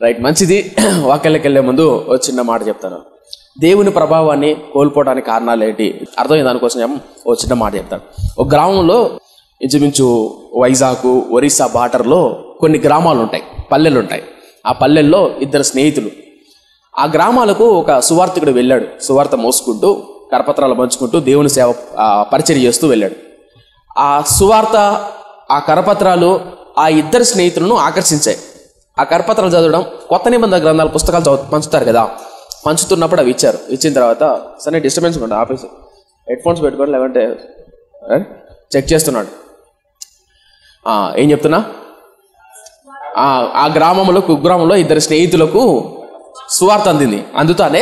Right, మంచిది. వాక్యాలకు వెళ్ళే ముందు ఒక చిన్న మాట చెప్తాను. దేవుని ప్రభావాన్ని కోల్పోవడానికి కారణాలు ఏంటి అర్థమైంది దానికోసం ఒక చిన్న మాట చెప్తాను. ఒక గ్రామంలో ఇంచుమించు వైజాగ్, ఒరిస్సా బార్డర్లో కొన్ని గ్రామాలు ఉంటాయి, పల్లెలు ఉంటాయి. ఆ పల్లెల్లో ఇద్దరు స్నేహితులు. ఆ గ్రామాలకు ఒక సువార్థికుడు వెళ్ళాడు. సువార్త మోసుకుంటూ కరపత్రాలు పంచుకుంటూ దేవుని సేవ పరిచయం చేస్తూ వెళ్ళాడు. ఆ సువార్త, ఆ కరపత్రాలు ఆ ఇద్దరు స్నేహితులను ఆకర్షించాయి. ఆ కరపత్రాలు చదవడం, కొత్త నిబంధన గ్రంథాల పుస్తకాలు పంచుతారు కదా, పంచుతున్నప్పుడు అవి ఇచ్చారు. ఇచ్చిన తర్వాత సరే డిస్టర్బెన్స్ ఉంటుంది, ఆఫీస్ హెడ్ ఫోన్స్ పెట్టుకోండి, లేదంటే చెక్ చేస్తున్నాడు. ఏం చెప్తున్నా, ఆ గ్రామంలో, కుగ్రామంలో ఇద్దరు స్నేహితులకు సువార్త అందింది. అందుతానే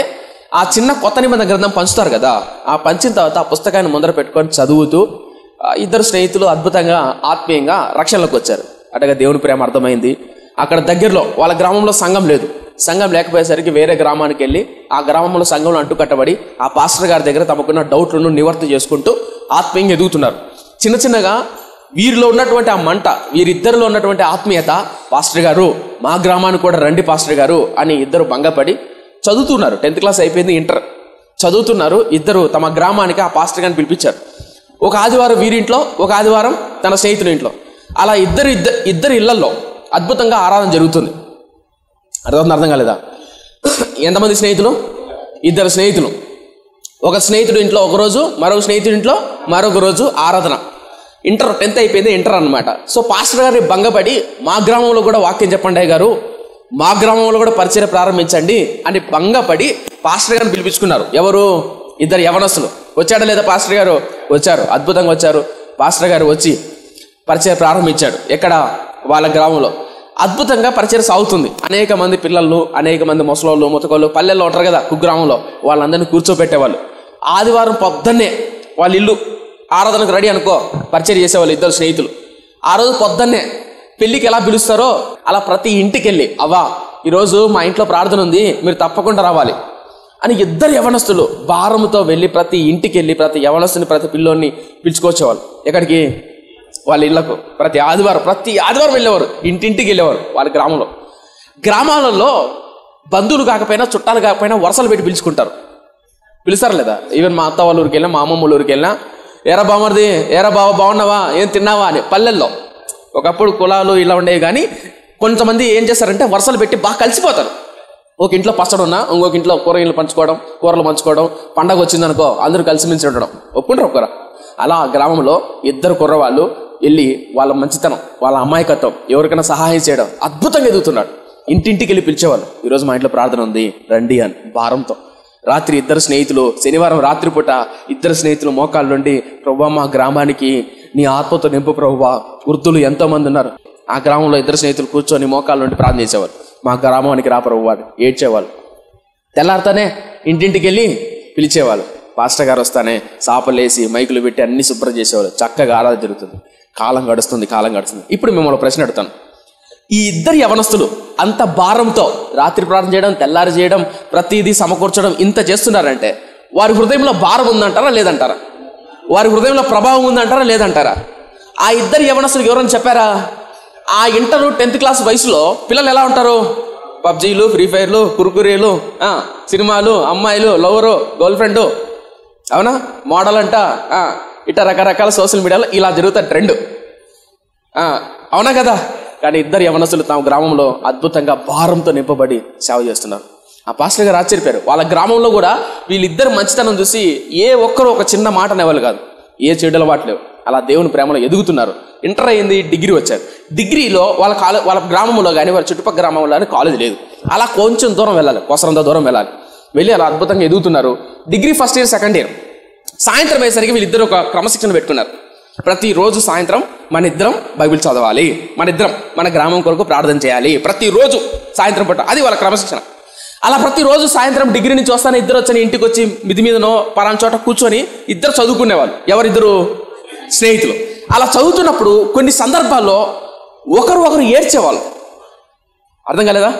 ఆ చిన్న కొత్త నిబంధన గ్రంథం పంచుతారు కదా, ఆ పంచిన తర్వాత ఆ పుస్తకాన్ని ముందర పెట్టుకొని చదువుతూ ఇద్దరు స్నేహితులు అద్భుతంగా ఆత్మీయంగా రక్షణలోకి వచ్చారు. అటగా దేవుని ప్రేమ అర్థమైంది. అక్కడ దగ్గరలో వాళ్ళ గ్రామంలో సంఘం లేదు. సంఘం లేకపోయేసరికి వేరే గ్రామానికి వెళ్ళి ఆ గ్రామంలో సంఘంలో అంటుకట్టబడి ఆ పాస్టర్ గారి దగ్గర తమకున్న డౌట్లను నివర్తి చేసుకుంటూ ఆత్మీయంగా ఎదుగుతున్నారు. చిన్న చిన్నగా వీరిలో ఉన్నటువంటి ఆ మంట, వీరిద్దరిలో ఉన్నటువంటి ఆత్మీయత, పాస్టర్ గారు మా గ్రామానికి కూడా రండి పాస్టర్ గారు అని ఇద్దరు భంగపడి చదువుతున్నారు. 10th క్లాస్ అయిపోయింది, ఇంటర్ చదువుతున్నారు. ఇద్దరు తమ గ్రామానికి ఆ పాస్టర్ గారిని పిలిపించారు. ఒక ఆదివారం వీరింట్లో, ఒక ఆదివారం తన స్నేహితుల ఇంట్లో. అలా ఇద్దరు ఇళ్లలో అద్భుతంగా ఆరాధన జరుగుతుంది. అర్థం కాలేదా? ఎంతమంది స్నేహితులు? ఇద్దరు స్నేహితులు. ఒక స్నేహితుడు ఇంట్లో ఒకరోజు, మరొక స్నేహితుడి ఇంట్లో మరొక రోజు ఆరాధన. ఇంటర్ 10th అయిపోయింది, ఇంటర్ అనమాట. సో పాస్టర్ గారిని భంగపడి మా గ్రామంలో కూడా వాక్యం చెప్పండి గారు, మా గ్రామంలో కూడా పరిచయం ప్రారంభించండి అని భంగపడి పాస్టర్ గారిని పిలిపించుకున్నారు. ఎవరు? ఇద్దరు యవనస్తులు. వచ్చాడా లేదా పాస్టర్ గారు? వచ్చారు, అద్భుతంగా వచ్చారు. పాస్టర్ గారు వచ్చి పరిచయం ప్రారంభించాడు. ఎక్కడ? వాళ్ళ గ్రామంలో. అద్భుతంగా పరిచయం సాగుతుంది. అనేక మంది పిల్లలు, అనేక మంది ముసలోళ్ళు, ముతకోళ్ళు పల్లెల్లో ఉంటారు కదా కుగ్రామంలో, వాళ్ళందరినీ కూర్చోబెట్టేవాళ్ళు. ఆదివారం పొద్దున్నే వాళ్ళ ఇల్లు ఆరాధనకు రెడీ అనుకో, పరిచయం చేసేవాళ్ళు ఇద్దరు స్నేహితులు. ఆ రోజు పొద్దున్నే పెళ్ళికి ఎలా పిలుస్తారో అలా ప్రతి ఇంటికి వెళ్ళి, అవ్వా ఈరోజు మా ఇంట్లో ప్రార్థన ఉంది, మీరు తప్పకుండా రావాలి అని ఇద్దరు యవనస్తులు భారంతో వెళ్ళి ప్రతి ఇంటికి వెళ్ళి ప్రతి యవనస్తుని, ప్రతి పిల్లోని పిలుచుకొచ్చేవాళ్ళు. ఎక్కడికి? వాళ్ళ ఇళ్లకు. ప్రతి ఆదివారం వెళ్ళేవారు, ఇంటింటికి వెళ్ళేవారు వాళ్ళ గ్రామంలో. గ్రామాలలో బంధువులు కాకపోయినా, చుట్టాలు కాకపోయినా వరుసలు పెట్టి పిలుచుకుంటారు. పిలుస్తారు లేదా? ఈవెన్ మా అత్త వాళ్ళ ఊరికి వెళ్ళినా, మా అమ్మమ్మ ఊరికి వెళ్ళినా, ఏరా బామర్ది, ఏరా బావ బాగున్నావా, ఏం తిన్నావా అని. పల్లెల్లో ఒకప్పుడు కులాలు ఇలా ఉండేవి, కానీ కొంతమంది ఏం చేస్తారంటే వరుసలు పెట్టి బాగా కలిసిపోతారు. ఒక ఇంట్లో పచ్చడి ఉన్నా ఇంకొక ఇంట్లో కూరగాయలు పంచుకోవడం, కూరలు పంచుకోవడం, పండగ వచ్చిందనుకో అందరూ కలిసిమెలిసి ఉండడం. ఒప్పుకుంటారు ఒక్కరా? అలా గ్రామంలో ఇద్దరు కుర్రవాళ్ళు వెళ్ళి వాళ్ళ మంచితనం, వాళ్ళ అమాయకత్వం, ఎవరికైనా సహాయం చేయడం అద్భుతంగా ఎదుగుతున్నాడు. ఇంటింటికి వెళ్ళి పిలిచేవాళ్ళు, ఈరోజు మా ఇంట్లో ప్రార్థన ఉంది రండి అని భారంతో. రాత్రి ఇద్దరు స్నేహితులు, శనివారం రాత్రిపూట ఇద్దరు స్నేహితులు మోకాళ్ళ నుండి, ప్రభువా మా గ్రామానికి నీ ఆత్మతో నింపు ప్రభువా, వృద్ధులు ఎంతో మంది ఉన్నారు. ఆ గ్రామంలో ఇద్దరు స్నేహితులు కూర్చొని మోకాళ్ళ నుండి ప్రార్థన చేసేవాళ్ళు. మా గ్రామానికి రా ప్రభువా ఏడ్చేవాళ్ళు. తెల్లారితోనే ఇంటింటికి వెళ్ళి పిలిచేవాళ్ళు. పాస్టర్ గారు వస్తానే సాపలేసి మైకులు పెట్టి అన్ని శుభ్రం చేసేవాళ్ళు. చక్కగా ఆరాధన జరుగుతుంది. కాలం గడుస్తుంది. ఇప్పుడు మిమ్మల్ని ప్రశ్న అడుగుతాను. ఈ ఇద్దరు యవనస్తులు అంత భారంతో రాత్రి ప్రార్థన చేయడం, తెల్లారి చేయడం, ప్రతిదీ సమకూర్చడం ఇంత చేస్తున్నారంటే వారి హృదయంలో భారం ఉందంటారా లేదంటారా? వారి హృదయంలో ప్రభావం ఉందంటారా లేదంటారా? ఆ ఇద్దరు యవనస్తులకు ఎవరైనా చెప్పారా? ఆ ఇంటర్ 10th క్లాస్ వయసులో పిల్లలు ఎలా ఉంటారు? పబ్జీలు, ఫ్రీ ఫైర్లు, కుర్కురేలు, సినిమాలు, అమ్మాయిలు, లవరు, గర్ల్ ఫ్రెండ్, అవునా, మోడల్ అంట, ఇట్లా రకరకాల సోషల్ మీడియాలో ఇలా జరుగుతాయి ట్రెండ్, అవునా కదా? కానీ ఇద్దరు యవనస్తులు తమ గ్రామంలో అద్భుతంగా భారంతో నింపబడి సేవ చేస్తున్నారు. ఆ పాస్టర్ గారు ఆశ్చర్యపోయారు. వాళ్ళ గ్రామంలో కూడా వీళ్ళిద్దరు మంచితనం చూసి ఏ ఒక్కరు ఒక చిన్న మాట అనేవాళ్ళు కాదు, ఏ చెడు అలవాటు లేవు. అలా దేవుని ప్రేమలో ఎదుగుతున్నారు. ఇంటర్ అయింది, డిగ్రీ వచ్చారు. డిగ్రీలో వాళ్ళ గ్రామంలో కానీ వాళ్ళ చుట్టుపక్కల గ్రామంలో కానీ కాలేజ్ లేదు. అలా కొంచెం దూరం వెళ్ళాలి, కొసరంత దూరం వెళ్ళి అలా అద్భుతంగా ఎదుగుతున్నారు. Degree first year, second year సాయంత్రం అయ్యేసరికి వీళ్ళిద్దరు ఒక క్రమశిక్షణ పెట్టుకున్నారు. ప్రతిరోజు సాయంత్రం మన ఇద్దరం బైబిల్ చదవాలి, మన ఇద్దరం మన గ్రామం కొరకు ప్రార్థన చేయాలి ప్రతిరోజు సాయంత్రం పూట. అది వాళ్ళ క్రమశిక్షణ. అలా ప్రతిరోజు సాయంత్రం డిగ్రీ నుంచి వస్తానే ఇద్దరు వచ్చని ఇంటికి వచ్చి మిది మీదనో పలానా చోట కూర్చొని ఇద్దరు చదువుకునేవాళ్ళు. ఎవరిద్దరు? స్నేహితులు. అలా చదువుతున్నప్పుడు కొన్ని సందర్భాల్లో ఒకరు ఏడ్చేవాళ్ళు. అర్థం కాలేదా?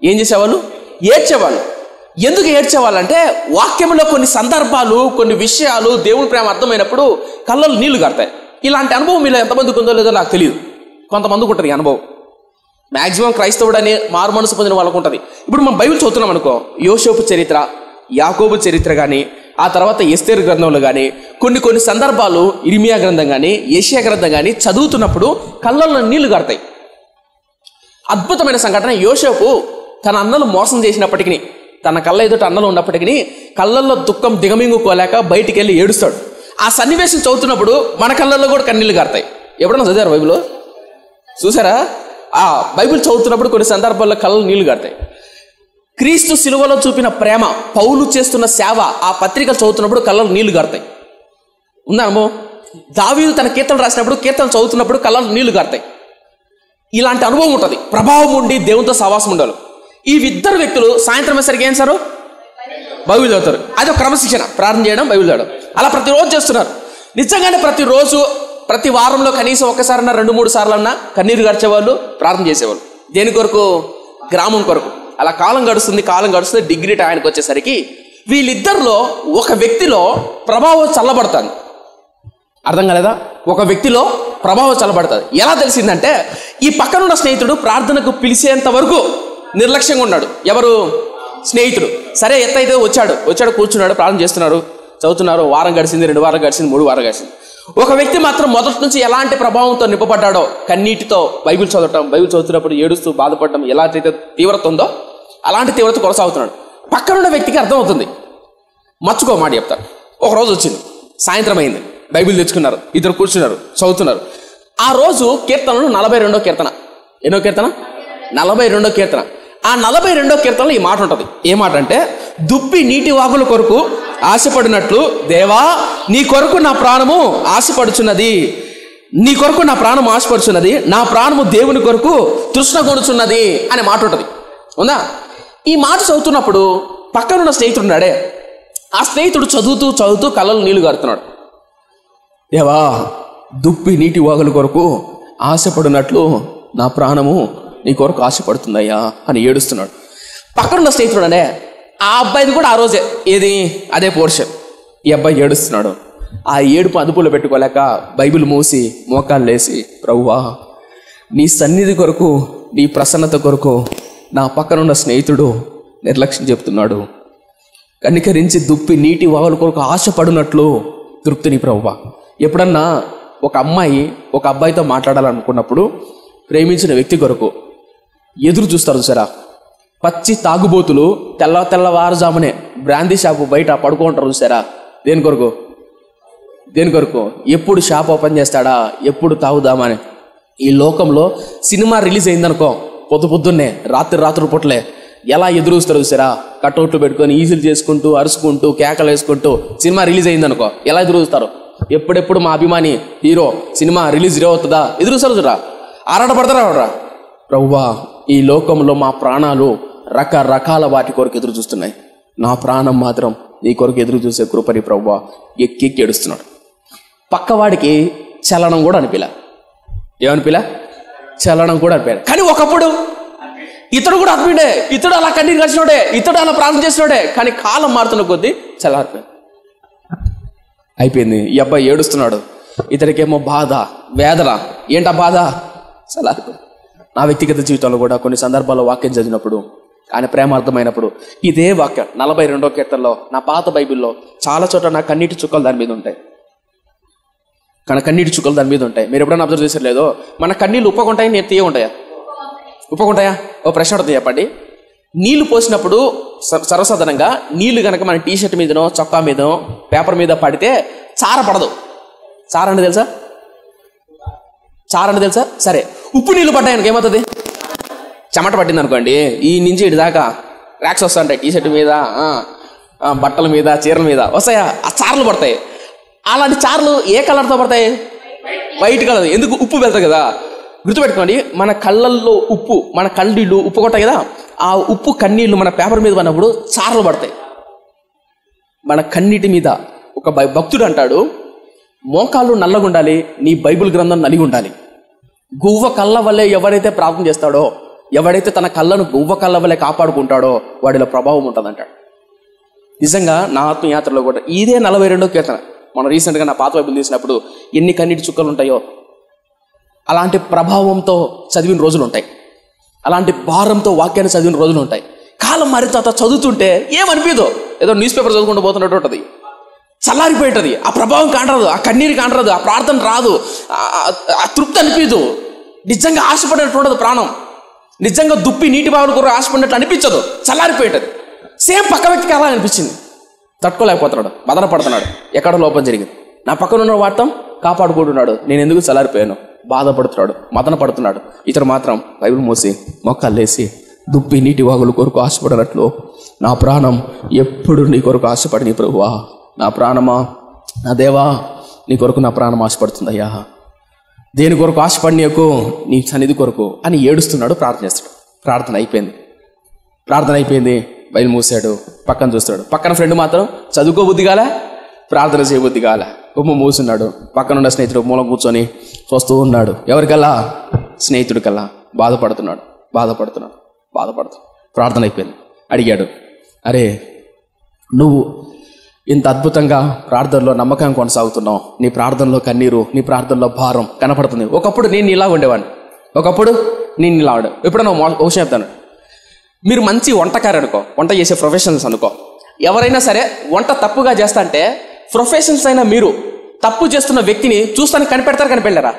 ఏం చేసేవాళ్ళు? ఏడ్చేవాళ్ళు. ఎందుకు ఏడ్చేవాళ్ళంటే వాక్యంలో కొన్ని సందర్భాలు, కొన్ని విషయాలు దేవుని ప్రేమ అర్థమైనప్పుడు కళ్ళలో నీళ్లు కడతాయి. ఇలాంటి అనుభవం మీలో ఎంతమందికి ఉందో లేదో నాకు తెలియదు. కొంతమందికి ఉంటుంది ఈ అనుభవం. మ్యాక్సిమం క్రైస్తవుడని మారు మనసు పొందిన వాళ్ళకు ఉంటుంది. ఇప్పుడు మనం బైబిల్ చదువుతున్నాం అనుకో, యోసేపు చరిత్ర, యాకోబు చరిత్ర కానీ, ఆ తర్వాత ఎస్తేరు గ్రంథంలో కానీ, కొన్ని సందర్భాలు ఇర్మియా గ్రంథం కానీ, యెషయా గ్రంథం కానీ చదువుతున్నప్పుడు కళ్ళల్లో నీళ్లు గారుతాయి. అద్భుతమైన సంఘటన. యోసేపు తన అన్నలు మోసం చేసినప్పటికీ, తన కళ్ళ ఎదుట అన్నలు ఉన్నప్పటికీ కళ్ళల్లో దుఃఖం దిగమింగుకోలేక బయటికి వెళ్ళి ఏడుస్తాడు. ఆ సన్నివేశం చదువుతున్నప్పుడు మన కళ్ళల్లో కూడా కన్నీళ్లు గారుతాయి. ఎప్పుడన్నా చదివారు బైబిల్? చూసారా? ఆ బైబిల్ చదువుతున్నప్పుడు కొన్ని సందర్భాల్లో కళ్ళలో నీళ్లు గారుతాయి. క్రీస్తు శిలువలో చూపిన ప్రేమ, పౌలు చేస్తున్న సేవ, ఆ పత్రికలు చదువుతున్నప్పుడు కళ్ళలో నీళ్లు గారుతాయి. ఉందా అనుభవం? దావీదు తన కీర్తనలు రాసినప్పుడు, కీర్తనలు చదువుతున్నప్పుడు కళ్ళలో నీళ్లు గారుతాయి. ఇలాంటి అనుభవం ఉంటుంది. ప్రభావం ఉండి దేవునితో సహవాసం ఉండాలి. ఈ ఇద్దరు వ్యక్తులు సాయంత్రం వేసరికి ఏం సారు? బైబిల్ చదువుతారు. అది ఒక క్రమశిక్షణ. ప్రార్థన చేయడం, బైబిల్ చదవడం, అలా ప్రతిరోజు చేస్తున్నారు. నిజంగానే ప్రతిరోజు, ప్రతి వారంలో కనీసం ఒక్కసారన్నా 2-3 సార్లన్నా కన్నీరు గడిచేవాళ్ళు, ప్రార్థన చేసేవాళ్ళు. దేని కొరకు? గ్రామం కొరకు. అలా కాలం గడుస్తుంది. డిగ్రీ టైంకి వచ్చేసరికి వీళ్ళిద్దరిలో ఒక వ్యక్తిలో ప్రభావం చల్లబడుతుంది. అర్థం కాలేదా? ఒక వ్యక్తిలో ప్రభావం చల్లబడుతుంది. ఎలా తెలిసిందంటే, ఈ పక్కనున్న స్నేహితుడు ప్రార్థనకు పిలిచేంత వరకు నిర్లక్ష్యంగా ఉన్నాడు. ఎవరు? స్నేహితుడు. సరే, ఎత్తైతే వచ్చాడు, కూర్చున్నాడు, ప్రార్థన చేస్తున్నారు, చదువుతున్నారు. వారం గడిచింది, 2 వారాలు గడిచింది, 3 వారాలు గడిచింది. ఒక వ్యక్తి మాత్రం మొదటి నుంచి ఎలాంటి ప్రభావంతో నింపబడ్డాడో, కన్నీటితో బైబిల్ చదవటం, బైబిల్ చదువుతున్నప్పుడు ఏడుస్తూ బాధపడటం, ఎలాంటి తీవ్రత ఉందో అలాంటి తీవ్రత కొనసాగుతున్నాడు. పక్కనున్న వ్యక్తికి అర్థమవుతుంది. మర్చుకో మాట చెప్తారు. ఒక రోజు వచ్చింది, సాయంత్రం అయింది, బైబిల్ తెచ్చుకున్నారు, ఇద్దరు కూర్చున్నారు, చదువుతున్నారు. ఆ రోజు కీర్తనలు 42వ కీర్తన. ఎన్నో కీర్తన? 42వ కీర్తన. ఆ 42వ కీర్తనలో ఈ మాట ఉంటుంది. ఏ మాట అంటే, దుప్పి నీటి వాగుల కొరకు ఆశపడినట్లు దేవా నీ కొరకు నా ప్రాణము ఆశపడుచున్నది, నీ కొరకు నా ప్రాణం ఆశపడుచున్నది, నా ప్రాణము దేవుని కొరకు తృష్ణగొనుచున్నది అనే మాట ఉంటుంది. ఉందా? ఈ మాట చదువుతున్నప్పుడు పక్కనున్న స్నేహితుడు ఉన్నాడే, ఆ స్నేహితుడు చదువుతూ కళ్ళలో నీళ్లు గారుతున్నాడు. దేవా దుప్పి నీటి వాగుల కొరకు ఆశపడినట్లు నా ప్రాణము నీ కొరకు ఆశపడుతుందయ్యా అని ఏడుస్తున్నాడు. పక్కనున్న స్నేహితుడు అనే ఆ అబ్బాయిది కూడా ఆ రోజే అదే పోర్షన్. ఈ అబ్బాయి ఏడుస్తున్నాడు. ఆ ఏడుపు అదుపులో పెట్టుకోలేక బైబిల్ మూసి మోకాళ్ళు లేసి, ప్రభువా నీ సన్నిధి కొరకు, నీ ప్రసన్నత కొరకు నా పక్కనున్న స్నేహితుడు నిర్లక్ష్యం చెప్తున్నాడు, కనికరించి దుప్పి నీటి వాగుల కొరకు ఆశపడినట్లు తృప్తిని ప్రభువా. ఎప్పుడన్నా ఒక అమ్మాయి ఒక అబ్బాయితో మాట్లాడాలనుకున్నప్పుడు ప్రేమించిన వ్యక్తి కొరకు ఎదురు చూస్తారు చూసారా? పచ్చి తాగుబోతులు తెల్లవారుజామునే బ్రాందీ షాపు బయట పడుకుంటారు చూసారా? దేని కొరకు? ఎప్పుడు షాప్ ఓపెన్ చేస్తాడా, ఎప్పుడు తాగుదామని. ఈ లోకంలో సినిమా రిలీజ్ అయిందనుకో, పొద్దున్నే రాత్రి పుట్లే ఎలా ఎదురుస్తారు చూసారా? కట్అవుట్లు పెట్టుకొని ఈజీలు చేసుకుంటూ, అరుచుకుంటూ, కేకలు వేసుకుంటూ సినిమా రిలీజ్ అయిందనుకో ఎలా ఎదురుస్తారు? ఎప్పుడెప్పుడు మా అభిమాని హీరో సినిమా రిలీజ్ అవుతుందా ఎదురుస్తారు చూరా, ఆరాటపడతారా? ప్రభువా ఈ లోకంలో మా ప్రాణాలు రకరకాల వాటి కొరకు ఎదురు చూస్తున్నాయి, నా ప్రాణం మాత్రం నీ కొరకు ఎదురు చూసే కృపని ప్రభువా. ఎక్కి ఏడుస్తున్నాడు. పక్కవాడికి చలనం కూడా అనిపిలా. ఏమనిపిలా? చలనం కూడా అనిపించలే. కానీ ఒకప్పుడు ఇతడు కూడా అనిపిండే, ఇతడు అలా కన్నీరు కలిసినోడే, ఇతడు అలా ప్రార్థన చేసినోడే. కానీ కాలం మారుతున్న కొద్దీ చల్లారిపోయింది, అయిపోయింది. ఈ అబ్బాయి ఏడుస్తున్నాడు, ఇతడికేమో బాధ, వేదన. ఏంటా బాధ? చల్లారిపోయింది. నా వ్యక్తిగత జీవితంలో కూడా కొన్ని సందర్భాల్లో వాక్యం చదివినప్పుడు, ఆయన ప్రేమ అర్థమైనప్పుడు, ఇదే వాక్యం 42వ కీర్తనలో, నా పాత బైబిల్లో చాలా చోట నా కన్నీటి చుక్కలు దాని మీద ఉంటాయి. మీరు ఎప్పుడైనా అబ్జర్వ్ చేసారు లేదో? మన కన్నీళ్ళు ఉప్పకుంటాయి, నేను తీయ ఉంటాయా? ఉప్పకుంటాయా? ఓ ప్రశ్న అడుగుతుంది చెప్పండి. నీళ్లు పోసినప్పుడు సర్వసాధారణంగా నీళ్లు కనుక మన టీషర్ట్ మీదనో, చొక్కా మీదనో, పేపర్ మీద పడితే చార పడదు. చార అంటే తెలుసా? సరే, ఉప్పు నీళ్లు పడ్డాయనుకో ఏమవుతుంది? చెమట పట్టింది అనుకోండి, ఈ నుంచి ఇటు దాకా ర్యాక్స్ వస్తుంటాయి, టీషర్ట్ మీద, బట్టల మీద, చీరల మీద వస్తాయా? ఆ చారలు పడతాయి. అలాంటి చారలు ఏ కలర్తో పడతాయి? White colour. ఎందుకు? ఉప్పు వెళ్తాయి కదా. గుర్తుపెట్టుకోండి, మన కళ్ళల్లో ఉప్పు, మన కన్నీళ్ళు ఉప్పు కొట్టాయి కదా, ఆ ఉప్పు కన్నీళ్లు మన పేపర్ మీద పడినప్పుడు చారలు పడతాయి. మన కన్నీటి మీద ఒక భక్తుడు అంటాడు, మోకాళ్ళు నల్లగుండాలి, నీ బైబిల్ గ్రంథం నలిగి ఉండాలి. గువ్వ కళ్ళ వల్లే ఎవరైతే ప్రార్థన చేస్తాడో, ఎవడైతే తన కళ్ళను గువ్వ కళ్ళ వల్లే కాపాడుకుంటాడో వాడిలో ప్రభావం ఉంటుంది అంటాడు. నిజంగా నా ఆత్మయాత్రలో కూడా ఇదే 42వ కీర్తన. మనం రీసెంట్గా నా పాత బైబిల్ తీసినప్పుడు ఎన్ని కన్నీటి చుక్కలు ఉంటాయో అలాంటి ప్రభావంతో చదివిన రోజులు ఉంటాయి. అలాంటి భారంతో వాక్యాన్ని చదివిన రోజులు ఉంటాయి. కాలం మారిన తర్వాత చదువుతుంటే ఏమనిపించదు, ఏదో న్యూస్ పేపర్ చదువుకుంటూ పోతున్నట్టు ఉంటుంది. చల్లారిపోయి ఉంటుంది. ఆ ప్రభావం కానరాదు, ఆ కన్నీరు కానరాదు, ఆ ప్రార్థన రాదు, ఆ తృప్తి అనిపించదు. నిజంగా ఆశపడినట్టు ఉండదు ప్రాణం. నిజంగా దుప్పి నీటి బావుల కొరకు ఆశపడినట్లు అనిపించదు, చల్లారిపోయి ఉంటుంది. సేమ్ పక్క వ్యక్తికి అలా అనిపించింది. తట్టుకోలేకపోతున్నాడు, మదన పడుతున్నాడు, ఎక్కడో లోపం జరిగింది. నా పక్కన ఉన్న వాటం కాపాడుకుంటున్నాడు, నేను ఎందుకు చల్లారిపోయాను, బాధపడుతున్నాడు, మదన పడుతున్నాడు. ఇతడు మాత్రం బైబిల్ మూసి మొక్కలేసి దుప్పి నీటి వాగుల కొరకు ఆశపడినట్లు నా ప్రాణం ఎప్పుడు నీ కొరకు ఆశపడి, నీ ప్రభువా, నా ప్రాణమా, నా దేవా, నీ కొరకు నా ప్రాణం ఆశపడుతుందయ్యా, దేని కొరకు ఆశపడినకు, నీ సన్నిధి కొరకు అని ఏడుస్తున్నాడు, ప్రార్థన చేస్తాడు. ప్రార్థన అయిపోయింది, బయలు మూసాడు, పక్కన చూస్తాడు. పక్కన ఫ్రెండ్ మాత్రం చదువుకోబుద్ధి కాలే, ప్రార్థన చేయబుద్ధి కాలే, గుమ్మ మూసున్నాడు. పక్కనున్న స్నేహితుడు మూలం కూర్చొని చూస్తూ ఉన్నాడు. ఎవరికల్లా? స్నేహితుడికల్లా. బాధపడుతున్నాడు. ప్రార్థన అయిపోయింది. అడిగాడు, అరే నువ్వు ఇంత అద్భుతంగా ప్రార్థనలో నమ్మకంగా కొనసాగుతున్నావు, నీ ప్రార్థనలో కన్నీరు, నీ ప్రార్థనలో భారం కనపడుతుంది. ఒకప్పుడు నేను ఇలా ఉండేవాడిని, ఎప్పుడైనా ఒక విషయం చెప్తాను. మీరు మంచి వంటకారు అనుకో, వంట చేసే ప్రొఫెషనల్స్ అనుకో, ఎవరైనా సరే వంట తప్పుగా చేస్తా అంటే ప్రొఫెషనల్స్ అయినా మీరు తప్పు చేస్తున్న వ్యక్తిని చూస్తానికి కనిపెడతారా?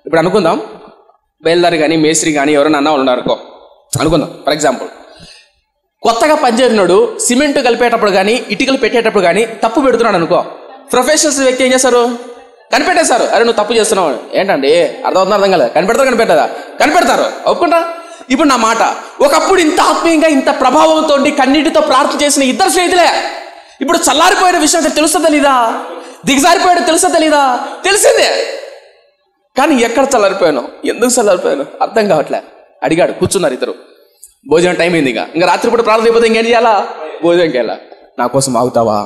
ఇప్పుడు అనుకుందాం, బయలుదారి కానీ మేస్త్రి కానీ ఎవరైనా అన్న వాళ్ళు ఉన్నారు అనుకుందాం. ఫర్ ఎగ్జాంపుల్, కొత్తగా పనిచేసినాడు సిమెంట్ కలిపేటప్పుడు కానీ ఇటుకలు పెట్టేటప్పుడు కానీ తప్పు పెడుతున్నాడు అనుకో, ప్రొఫెషనల్స్ వ్యక్తి ఏం చేస్తారు? కనిపెట్టేశారు. అరే నువ్వు తప్పు చేస్తున్నావు ఏంటండి, అర్థం కాలేదు, కనిపెడతారు. ఒప్పుకుంటా? ఇప్పుడు నా మాట, ఒకప్పుడు ఇంత ఆత్మీయంగా ఇంత ప్రభావంతో కన్నీటితో ప్రార్థన చేసిన ఇద్దరు స్నేహితులే ఇప్పుడు చల్లారిపోయిన విషయం తెలుస్తుందా తెలీదా? దిగజారిపోయాడు తెలుస్తుందా తెలీదా? తెలిసిందే. కానీ ఎక్కడ చల్లారిపోయాను, ఎందుకు చల్లారిపోయాను అర్థం కావట్లే. అడిగాడు, కూర్చున్నారు ఇద్దరు. భోజనం టైం అయింది, ఇంకా రాత్రిపూట ప్రార్థన అయిపోతే ఇంకేం చేయాలా? భోజనంకి వెళ్ళా. నా కోసం ఆగుతావా?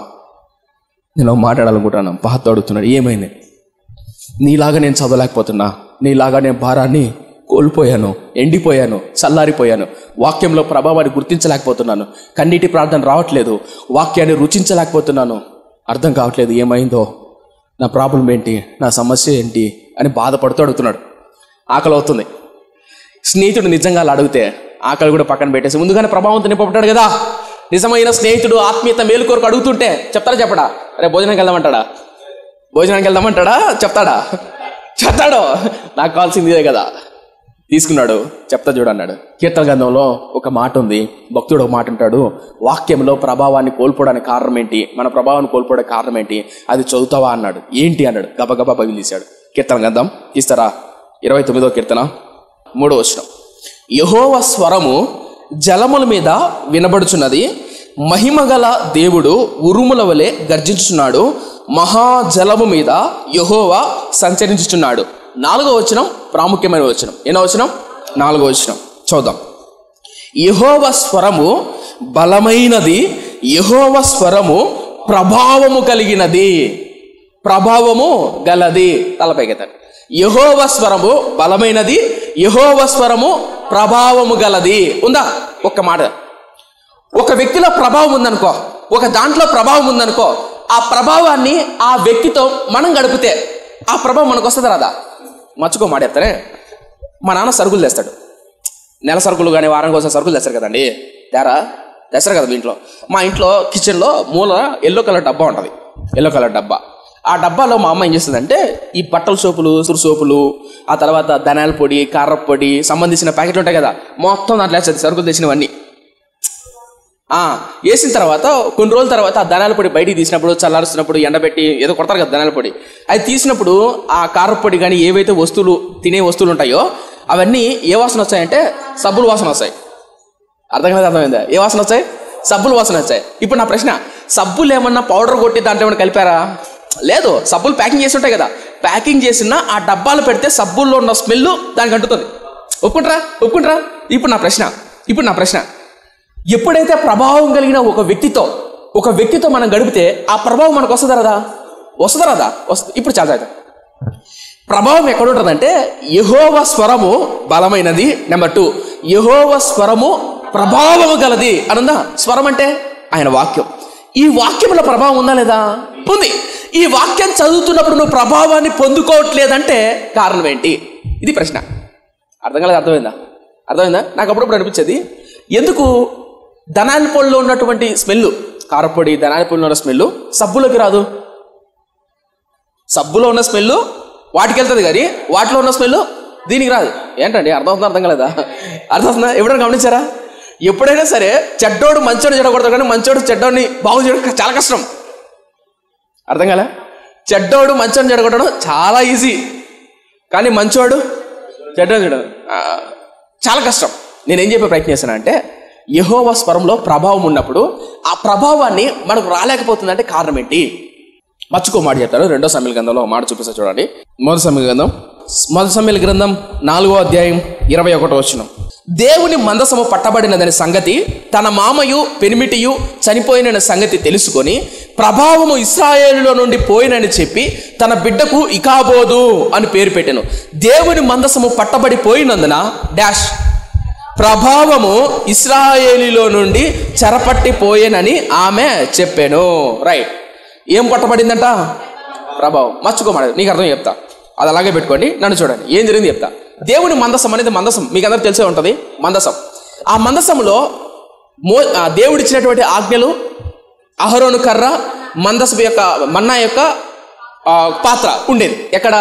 నేను మాట్లాడాలనుకుంటున్నాను. పాత అడుగుతున్నాడు, ఏమైంది? నీలాగా నేను చదవలేకపోతున్నా, నీలాగా నేను భారాన్ని కోల్పోయాను, ఎండిపోయాను, చల్లారిపోయాను, వాక్యంలో ప్రభావాన్ని గుర్తించలేకపోతున్నాను, కన్నీటి ప్రార్థన రావట్లేదు, వాక్యాన్ని రుచించలేకపోతున్నాను, అర్థం కావట్లేదు ఏమైందో, నా ప్రాబ్లం ఏంటి, నా సమస్య ఏంటి అని బాధపడుతూ అడుగుతున్నాడు. ఆకలి అవుతుంది. స్నేహితుడు నిజంగా అలా అడిగితే ఆకలి కూడా పక్కన పెట్టేసి ముందుగానే ప్రభావంతో నింపబడ్డాడు కదా. నిజమైన స్నేహితుడు ఆత్మీయత మేలు కొరకు అడుగుతుంటే చెప్తాడా? అరే భోజనానికి వెళ్దామంటాడా? చెప్తాడు. నాకు కావాల్సింది ఇదే కదా. తీసుకున్నాడు. చెప్తా చూడన్నాడు. కీర్తన గ్రంథంలో ఒక మాట ఉంది, భక్తుడు ఒక మాట అంటాడు, వాక్యంలో ప్రభావాన్ని కోల్పోవడానికి కారణం ఏంటి, మన ప్రభావాన్ని కోల్పోవడానికి కారణం ఏంటి, అది చదువుతావా అన్నాడు. ఏంటి అన్నాడు. గబగబా బైబిల్ తీశాడు. కీర్తన గ్రంథం తీస్తారా? 29వ కీర్తన 3వ వచనం. యెహోవా స్వరము జలముల మీద వినబడుచున్నది, మహిమగల దేవుడు ఉరుముల వలె గర్జించుచున్నాడు, మహాజలము మీద యెహోవా సంచరించుచున్నాడు. 4వ వచనం ప్రాముఖ్యమైన వచనం. ఎన్నో వచనం? 4వ వచనం. చూద్దాం. యెహోవా స్వరము బలమైనది, యెహోవా స్వరము ప్రభావము కలిగినది. ప్రభావము గలది. తలపైకెత్తండి. యెహోవా స్వరము బలమైనది, యెహోవా స్వరము ప్రభావము గలది. ఉందా? ఒక్క మాట. ఒక వ్యక్తిలో ప్రభావం ఉందనుకో, ఒక దాంట్లో ప్రభావం ఉందనుకో, ఆ ప్రభావాన్ని ఆ వ్యక్తితో మనం గడిపితే ఆ ప్రభావం మనకు వస్తుంది రాదా? మర్చుకో మాట చెప్తానే. మా నాన్న సరుకులు తెస్తాడు, నెల సరుకులు కానీ వారానికి ఒకసారి సరుకులు తెస్తారు కదండి. తెస్తారు కదా మీ ఇంట్లో. మా ఇంట్లో కిచెన్లో మూల ఎల్లో కలర్ డబ్బా ఉంటుంది, ఎల్లో కలర్ డబ్బా. ఆ డబ్బాలో మా అమ్మ ఏం చేస్తుందంటే ఈ బట్టల సోపులు, సురు సోపులు, ఆ తర్వాత ధనియాల పొడి, కారం పొడి సంబంధించిన ప్యాకెట్లు ఉంటాయి కదా, మొత్తం దాంట్లో వేస్తుంది సరుకులు తెచ్చినవన్నీ. వేసిన తర్వాత కొన్ని రోజుల తర్వాత ఆ ధనియాల పొడి బయటికి తీసినప్పుడు, చల్లారుస్తున్నప్పుడు, ఎండబెట్టి ఏదో కొడతారు కదా ధనియాల పొడి, అది తీసినప్పుడు ఆ కారం పొడి కానీ ఏవైతే వస్తువులు తినే వస్తువులు ఉంటాయో అవన్నీ ఏ వాసన వస్తాయంటే సబ్బులు వాసన వస్తాయి. అర్థమైందా? ఏ వాసన వస్తాయి? సబ్బులు వాసన వచ్చాయి. ఇప్పుడు నా ప్రశ్న, సబ్బులు ఏమన్నా పౌడర్ కొట్టి దాంట్లో ఏమన్నా కలిపారా? లేదు. సబ్బులు ప్యాకింగ్ చేసి ఉంటాయి కదా, ప్యాకింగ్ చేసిన ఆ డబ్బాలు పెడితే సబ్బుల్లో ఉన్న స్మెల్ దానికి అంటుతుంది. ఒప్పుకుంటారా? ఇప్పుడు నా ప్రశ్న, ఎప్పుడైతే ప్రభావం కలిగిన ఒక వ్యక్తితో మనం గడిపితే ఆ ప్రభావం మనకు వస్తుందా రాదా? వస్తుంది. ఇప్పుడు చాలా ప్రభావం ఎక్కడ ఉంటుందంటే యెహోవా స్వరము బలమైనది. నెంబర్ 2, యెహోవా స్వరము ప్రభావము గలది అనుందా? స్వరం అంటే ఆయన వాక్యం. ఈ వాక్యంలో ప్రభావం ఉందా లేదా? ఉంది. ఈ వాక్యం చదువుతున్నప్పుడు నువ్వు ప్రభావాన్ని పొందుకోవట్లేదంటే కారణం ఏంటి? ఇది ప్రశ్న. అర్థమైందా? అర్థమైందా? నాకు అప్పుడప్పుడు అనిపించేది, ఎందుకు ధనాని పొడిలో ఉన్నటువంటి స్మెల్, కారపొడి ధనాని పొడిలో ఉన్న స్మెల్ సబ్బులోకి రాదు? సబ్బులో ఉన్న స్మెల్ వాటికి వెళ్తుంది కానీ వాటిలో ఉన్న స్మెల్ దీనికి రాదు. ఏంటండి అర్థమవుతుందా? అర్థం కాలేదా? అర్థమవుతుందా? ఎప్పుడైనా గమనించారా? ఎప్పుడైనా సరే చెడ్డోడు మంచోడు చెడగొడతాడు, కానీ మంచోడు చెడ్డోడిని బాగు చేయడం చాలా కష్టం. అర్థం కాలే? చెడ్డోడు మంచోడిని చెడగొట్టడం చాలా ఈజీ, కానీ మంచోడు చెడ్డోడు చేయడం చాలా కష్టం. నేనేం చెప్పే ప్రయత్నం చేశాను అంటే, యెహోవా స్వరంలో ప్రభావం ఉన్నప్పుడు ఆ ప్రభావాన్ని మనకు రాలేకపోతుందంటే కారణం ఏంటి? మచ్చుకో మాట చెప్తాడు. 2 సమూయేలు గ్రంథంలో మాట చూపిస్తా చూడండి. 1 సమూయేలు గ్రంథం 4వ అధ్యాయం 21వ వచనం. దేవుని మందసము పట్టబడినదని సంగతి తన మామయు పెనిమిటియు చనిపోయిన సంగతి తెలుసుకొని ప్రభావము ఇశ్రాయేలులో నుండి పోయినని చెప్పి తన బిడ్డకు ఇకాబోదు అని పేరు పెట్టెను. దేవుని మందసము పట్టబడిపోయినందున డాష్ ప్రభావము ఇశ్రాయేలులో నుండి చెరపట్టిపోయేనని ఆమె చెప్పాను. రైట్. ఏం పట్టబడిందంట? ప్రభావం. మర్చుకోమాడు, నీకు అర్థం చెప్తా, అది అలాగే పెట్టుకోండి. నన్ను చూడండి, ఏం జరిగింది చెప్తా. దేవుని మందసం అనేది మందసం మీకు అందరూ తెలిసే ఉంటుంది. మందసం, ఆ మందసంలో దేవుడిచ్చినటువంటి ఆజ్ఞలు, అహరోను కర్ర, మందసం యొక్క మన్నా యొక్క పాత్ర ఉండేది. ఎక్కడ?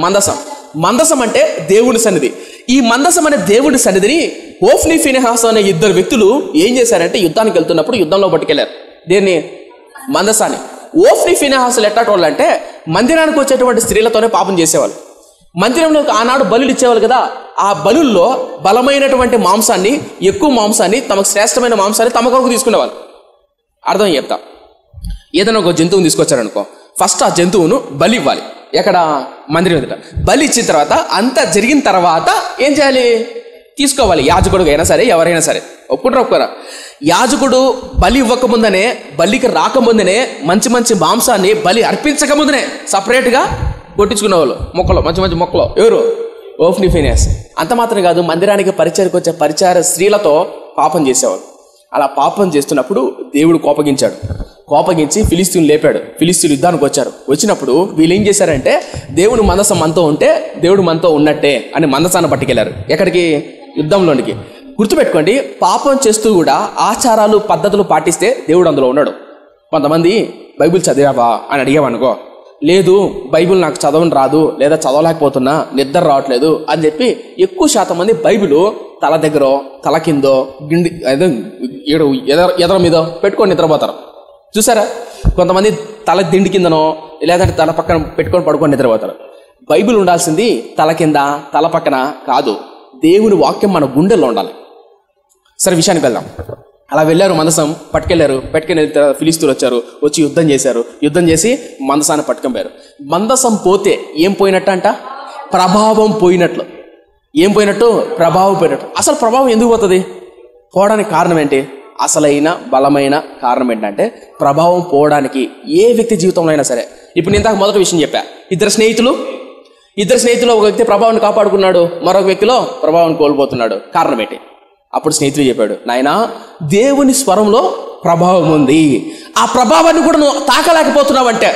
మందసం. మందసం అంటే దేవుని సన్నిధి. ఈ మందసం అనే దేవుడి సన్నిధిని హోఫ్నీ ఫీనెహాసు అనే 2 వ్యక్తులు ఏం చేశారంటే యుద్ధానికి వెళ్తున్నప్పుడు యుద్ధంలో పట్టుకెళ్లారు. దేన్ని? మందసాన్ని. హోఫ్నీ ఫీనెహాసులు ఎట్టాటోళ్ళు అంటే మందిరానికి వచ్చేటువంటి స్త్రీలతోనే పాపం చేసేవాళ్ళు. మందిరంలో ఆనాడు బలులు ఇచ్చేవాళ్ళు కదా, ఆ బలుల్లో బలమైనటువంటి మాంసాన్ని, ఎక్కువ మాంసాన్ని, తమకు శ్రేష్టమైన మాంసాన్ని తమ కొరకు తీసుకునేవాళ్ళు. అర్థం చెప్తా. ఏదైనా ఒక జంతువుని తీసుకొచ్చారనుకో, ఫస్ట్ ఆ జంతువును బలి ఇవ్వాలి. ఎక్కడ? మందిరం ఎదుట. బలి ఇచ్చిన తర్వాత, అంతా జరిగిన తర్వాత ఏం చేయాలి? తీసుకోవాలి. యాజకుడు అయినా సరే, ఎవరైనా సరే. ఒప్పుకుంటారా? యాజకుడు బలి ఇవ్వకముందనే, బలికి రాకముందనే, మంచి మంచి మాంసాన్ని బలి అర్పించకముందనే సపరేట్గా కొట్టించుకునే వాళ్ళు మొక్కలు, మంచి మంచి మొక్కలు. ఎవరు? Hophni Phinehas. అంత మాత్రం కాదు, మందిరానికి పరిచయకు వచ్చే పరిచార స్త్రీలతో పాపం చేసేవాళ్ళు. అలా పాపం చేస్తున్నప్పుడు దేవుడు కోపగించి ఫిలిస్తీన్లు లేపాడు. ఫిలిస్తీన్లు యుద్ధానికి వచ్చారు. వచ్చినప్పుడు వీళ్ళు ఏం చేశారంటే, దేవుడు మందసం మనతో ఉంటే దేవుడు మనతో ఉన్నట్టే అని మందసాన్ని పట్టుకెళ్లారు. ఎక్కడికి? యుద్ధంలోనికి. గుర్తుపెట్టుకోండి, పాపం చేస్తూ కూడా ఆచారాలు పద్ధతులు పాటిస్తే దేవుడు అందులో ఉన్నాడు. కొంతమంది బైబిల్ చదివావా అని అడిగామనుకో, లేదు బైబిల్ నాకు చదవని రాదు, లేదా చదవలేకపోతున్నా, నిద్ర రావట్లేదు అని చెప్పి ఎక్కువ శాతం మంది బైబిల్ తల దగ్గర, తల కిందో, గిండి ఎదర మీద పెట్టుకొని నిద్రపోతారు. చూసారా? కొంతమంది తల దిండి కిందనో లేదంటే తల పక్కన పెట్టుకొని పడుకొని నిద్రపోతారు. బైబిల్ ఉండాల్సింది తల కింద, తల పక్కన కాదు. దేవుని వాక్యం మన గుండెల్లో ఉండాలి. సరే, విషయానికి వెళ్దాం. అలా వెళ్ళారు, మందసం పట్టుకెళ్లారు. పట్టుకెళ్ళి ఫిలిస్తీన్లు వచ్చారు, వచ్చి యుద్ధం చేశారు. యుద్ధం చేసి మందసాన్ని పట్టుకెళ్ళారు. మందసం పోతే ఏం పోయినట్టు అంట? ప్రభావం పోయినట్లు. ఏం పోయినట్టు? ప్రభావం పోయినట్టు. అసలు ప్రభావం ఎందుకు పోతుంది? పోవడానికి కారణం ఏంటి? అసలైన బలమైన కారణం ఏంటంటే, ప్రభావం పోవడానికి ఏ వ్యక్తి జీవితంలో అయినా సరే, ఇప్పుడు నేను ఇంతకు మొదటి విషయం చెప్పా, ఇద్దరు స్నేహితులు ఒక వ్యక్తి ప్రభావాన్ని కాపాడుకున్నాడు, మరొక వ్యక్తిలో ప్రభావాన్ని కోల్పోతున్నాడు. కారణం ఏంటి? అప్పుడు స్నేహితుడు చెప్పాడు, నాయనా, దేవుని స్వరంలో ప్రభావం ఉంది. ఆ ప్రభావాన్ని కూడా నువ్వు తాకలేకపోతున్నావంటే,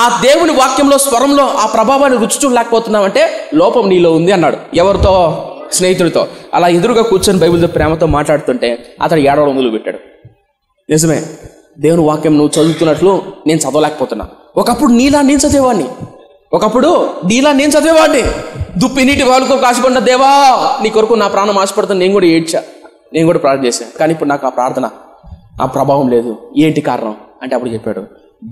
ఆ దేవుని వాక్యంలో, స్వరంలో ఆ ప్రభావాన్ని రుచి చూడలేకపోతున్నావంటే లోపం నీలో ఉంది అన్నాడు. ఎవరితో? స్నేహితుడితో. అలా ఎదురుగా కూర్చొని బైబిల్తో ప్రేమతో మాట్లాడుతుంటే అతడు ఏడవడం మొదలుపెట్టాడు. నిజమే, దేవుని వాక్యం నువ్వు చదువుతున్నట్లు నేను చదవలేకపోతున్నా. ఒకప్పుడు నీలా నేను చదివేవాడిని. దుప్పి నీటి వాళ్ళకు కాచిపడిన దేవా, నీ కొరకు నా ప్రాణం ఆశపడుతుంది. నేను కూడా ఏడ్చా, నేను కూడా ప్రార్థన చేశాను. కానీ ఇప్పుడు నాకు ఆ ప్రార్థన, ఆ ప్రభావం లేదు. ఏంటి కారణం అంటే అప్పుడు చెప్పాడు,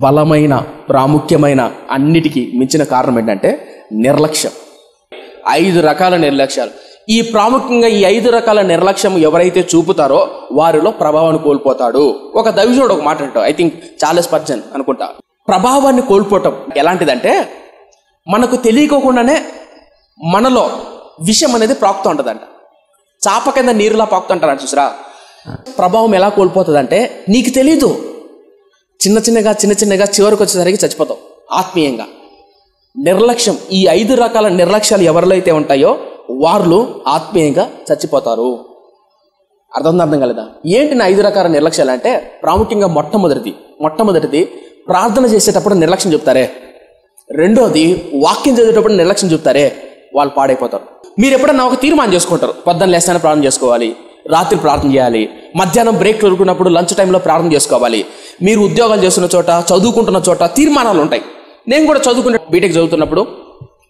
బలమైన, ప్రాముఖ్యమైన, అన్నిటికీ మించిన కారణం ఏంటంటే నిర్లక్ష్యం. 5 రకాల నిర్లక్ష్యాలు. ఈ ప్రాముఖ్యంగా ఈ 5 రకాల నిర్లక్ష్యం ఎవరైతే చూపుతారో వారిలో ప్రభావాన్ని కోల్పోతాడు. ఒక దైవజనుడు ఒక మాట అంటాడు, ఐ థింక్ చార్లెస్ స్పర్జన్ అనుకుంటా. ప్రభావాన్ని కోల్పోవటం ఎలాంటిదంటే, మనకు తెలియకోకుండానే మనలో విషయం అనేది ప్రాకుతూ ఉంటుందంట. చాప కింద నీరులా పాకుతుంటారు చూసారా? ప్రభావం ఎలా కోల్పోతుందంటే, నీకు తెలీదు, చిన్న చిన్నగా చివరికి వచ్చేసరికి చచ్చిపోతావు ఆత్మీయంగా. నిర్లక్ష్యం, ఈ 5 రకాల నిర్లక్ష్యాలు ఎవరిలో అయితే ఉంటాయో వారు ఆత్మీయంగా చచ్చిపోతారు. అర్థం కాలేదా? ఏంటి నా 5 రకాల నిర్లక్ష్యాలు అంటే, ప్రాముఖ్యంగా మొట్టమొదటిది ప్రార్థన చేసేటప్పుడు నిర్లక్ష్యం చెప్తారే. రెండోది వాక్యం చదివేటప్పుడు నిర్లక్ష్యం చెప్తారే, వాళ్ళు పాడైపోతారు. మీరు ఎప్పుడన్నా ఒక తీర్మానం చేసుకుంటారు, పొద్దున్న లేస్తానే ప్రార్థన చేసుకోవాలి, రాత్రి ప్రార్థన చేయాలి, మధ్యాహ్నం బ్రేక్ దొరుకున్నప్పుడు లంచ్ టైంలో ప్రార్థన చేసుకోవాలి. మీరు ఉద్యోగాలు చేస్తున్న చోట, చదువుకుంటున్న చోట తీర్మానాలు ఉంటాయి. నేను కూడా చదువుకునే బీటెక్ చదువుతున్నప్పుడు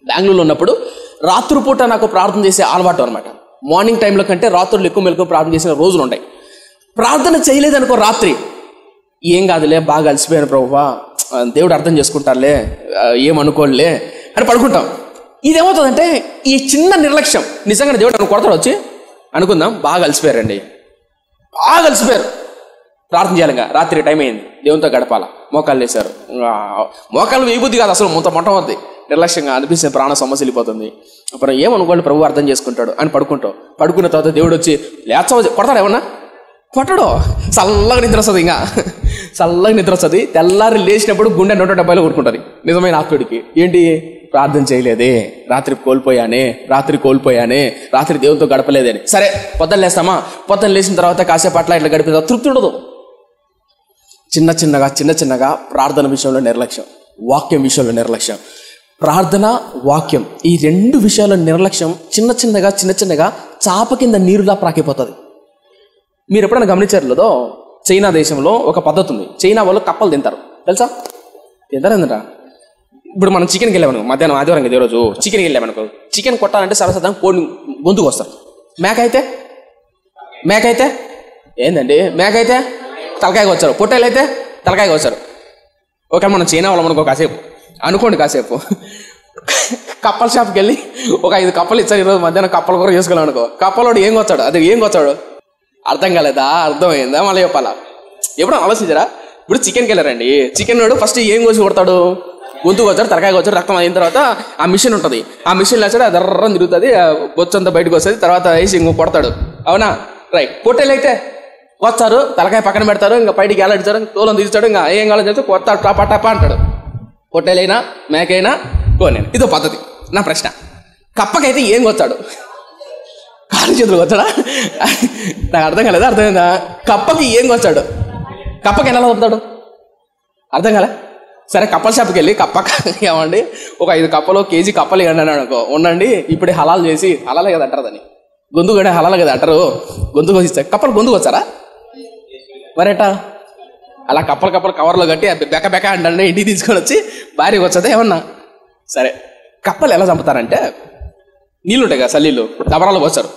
బెంగళూరులో ఉన్నప్పుడు రాత్రిపూట నాకు ప్రార్థన చేసే అలవాటు అనమాట. మార్నింగ్ టైంలో కంటే రాత్రులు ఎక్కువ మెలకు ప్రార్థన చేసిన రోజులు ఉంటాయి. ప్రార్థన చేయలేదనుకో రాత్రి, ఏం కాదులే, బాగా అలసిపోయాను ప్రభువా, దేవుడు అర్థం చేసుకుంటారులే, ఏమనుకోలే అని పడుకుంటాం. ఇదేమవుతుందంటే ఈ చిన్న నిర్లక్ష్యం, నిజంగా దేవుడు నన్ను కొడతాడు వచ్చి అనుకుందాం, బాగా అలసిపోయారండి, బాగా అలసిపోయారు, ప్రార్థన చేయాలిగా, రాత్రి టైం అయింది, దేవునితో గడపాల, మోకాళ్ళు వేశారు, మోకాళ్ళు వేయబుద్ధి కాదు అసలు, మొట్టమొదటి నిర్లక్ష్యంగా అనిపిస్తే ప్రాణ సమస్య వెళ్ళిపోతుంది. అప్పుడు ఏమనుకోండి ప్రభు అర్థం చేసుకుంటాడు అని పడుకుంటాం. పడుకున్న తర్వాత దేవుడు వచ్చి లేచవ కొడతాడు, ఏమన్నా కొట్టడు, చల్లగా నిద్ర వస్తుంది, ఇంకా చల్లగా నిద్ర వస్తుంది. తెల్లారి లేచినప్పుడు గుండె 170 కొట్టుకుంటుంది నిజమైన ఆత్మీయుడికి. ఏంటి, ప్రార్థన చేయలేదే, రాత్రి కోల్పోయానే, రాత్రి దేవునితో గడపలేదని. సరే పొద్దున్న లేస్తామా, పొద్దున్న లేచిన తర్వాత కాసేపు అట్లా ఇట్లా గడిపిన తృప్తి ఉండదు. చిన్న చిన్నగా ప్రార్థన విషయంలో నిర్లక్ష్యం, వాక్యం విషయంలో నిర్లక్ష్యం, ప్రార్థన వాక్యం ఈ 2 విషయాల నిర్లక్ష్యం చిన్న చిన్నగా చాప కింద నీరులా ప్రాకిపోతుంది. మీరు ఎప్పుడైనా గమనించారు లేదో, చైనా దేశంలో ఒక పద్ధతి ఉంది. చైనా వాళ్ళు కప్పలు తింటారు, తెలుసా? తింటారా? ఇప్పుడు మనం చికెన్కి వెళ్ళామనుకో, మధ్యాహ్నం ఆదివారం కదా ఈరోజు చికెన్కి వెళ్ళామనుకో, చికెన్ కొట్టాలంటే సరసదా కోడి గొంతుకు వస్తారు. మేక అయితే ఏందండి, మేక అయితే తలకాయగా వచ్చారు, పొట్టేలు అయితే తలకాయగా వచ్చారు. ఓకే, మనం చైనా వాళ్ళం అనుకో, కాసేపు కప్పల షాప్కి వెళ్ళి ఒక 5 కప్పలు ఇచ్చారు ఈరోజు మధ్యాహ్నం కప్పల కూర చేసుకోవాలి అనుకో, కప్పలోడు ఏం కొచ్చాడు అర్థం కాలేదా, అర్థమైందా, మళ్ళీ చెప్పాలా? ఎప్పుడు ఆలోచించారా? ఇప్పుడు చికెన్కి వెళ్ళారండి, చికెన్ వాడు ఫస్ట్ ఏం కోసి కొడతాడు, గొంతుకు వచ్చాడు, తలకాయగా వచ్చాడు, రక్తం అయిన తర్వాత ఆ మిషన్ ఉంటుంది, ఆ మిషన్ లేచాడు, అది ఎర్రని తిరుగుతుంది, బొచ్చంతా బయటకు వస్తుంది, తర్వాత వేసి ఇంకో కొడతాడు, అవునా? రైట్. పొట్టేలు అయితే వస్తారు, తలకాయ పక్కన పెడతారు, ఇంకా బయటికి ఏలాడితారు, తోలం తీస్తాడు, ఇంకా ఏం కావాలని చెప్తే కొడతాడు, టపా అంటాడు. పొట్టేలైనా మేకైనా కోనే, ఇదో పద్ధతి. నా ప్రశ్న, కప్పకైతే ఏం కొచ్చాడు? కాలు చేతులు కొచ్చాడా? నాకు అర్థం కాలేదా? అర్థమైందా? కప్పకి ఏం కొచ్చాడు? కప్పకి ఎలా వస్తాడు? అర్థం కాలే? సరే, కప్పల షాప్కి వెళ్ళి ఏమండి ఒక 5 కప్పలు కేజీ కప్పలు ఇవ్వండి అనుకో, ఉండండి ఇప్పుడే హలాలు చేసి, హలాలే కదా అంటారు దాన్ని, గొంతు కూడా హలాలే కదా అంటారు, గొంతుకు వస్తారు. కప్పలు గొంతుకు వచ్చారా మరేటా? అలా కప్పలు కవర్లో కట్టి బెక్క అంటే ఇంటికి తీసుకొని వచ్చి భార్యకు వచ్చేది ఏమన్నా. సరే, కప్పలు ఎలా చంపుతారంటే, నీళ్ళు ఉంటాయి కదా, చల్లీళ్ళు, దబరాలు పోస్తారు.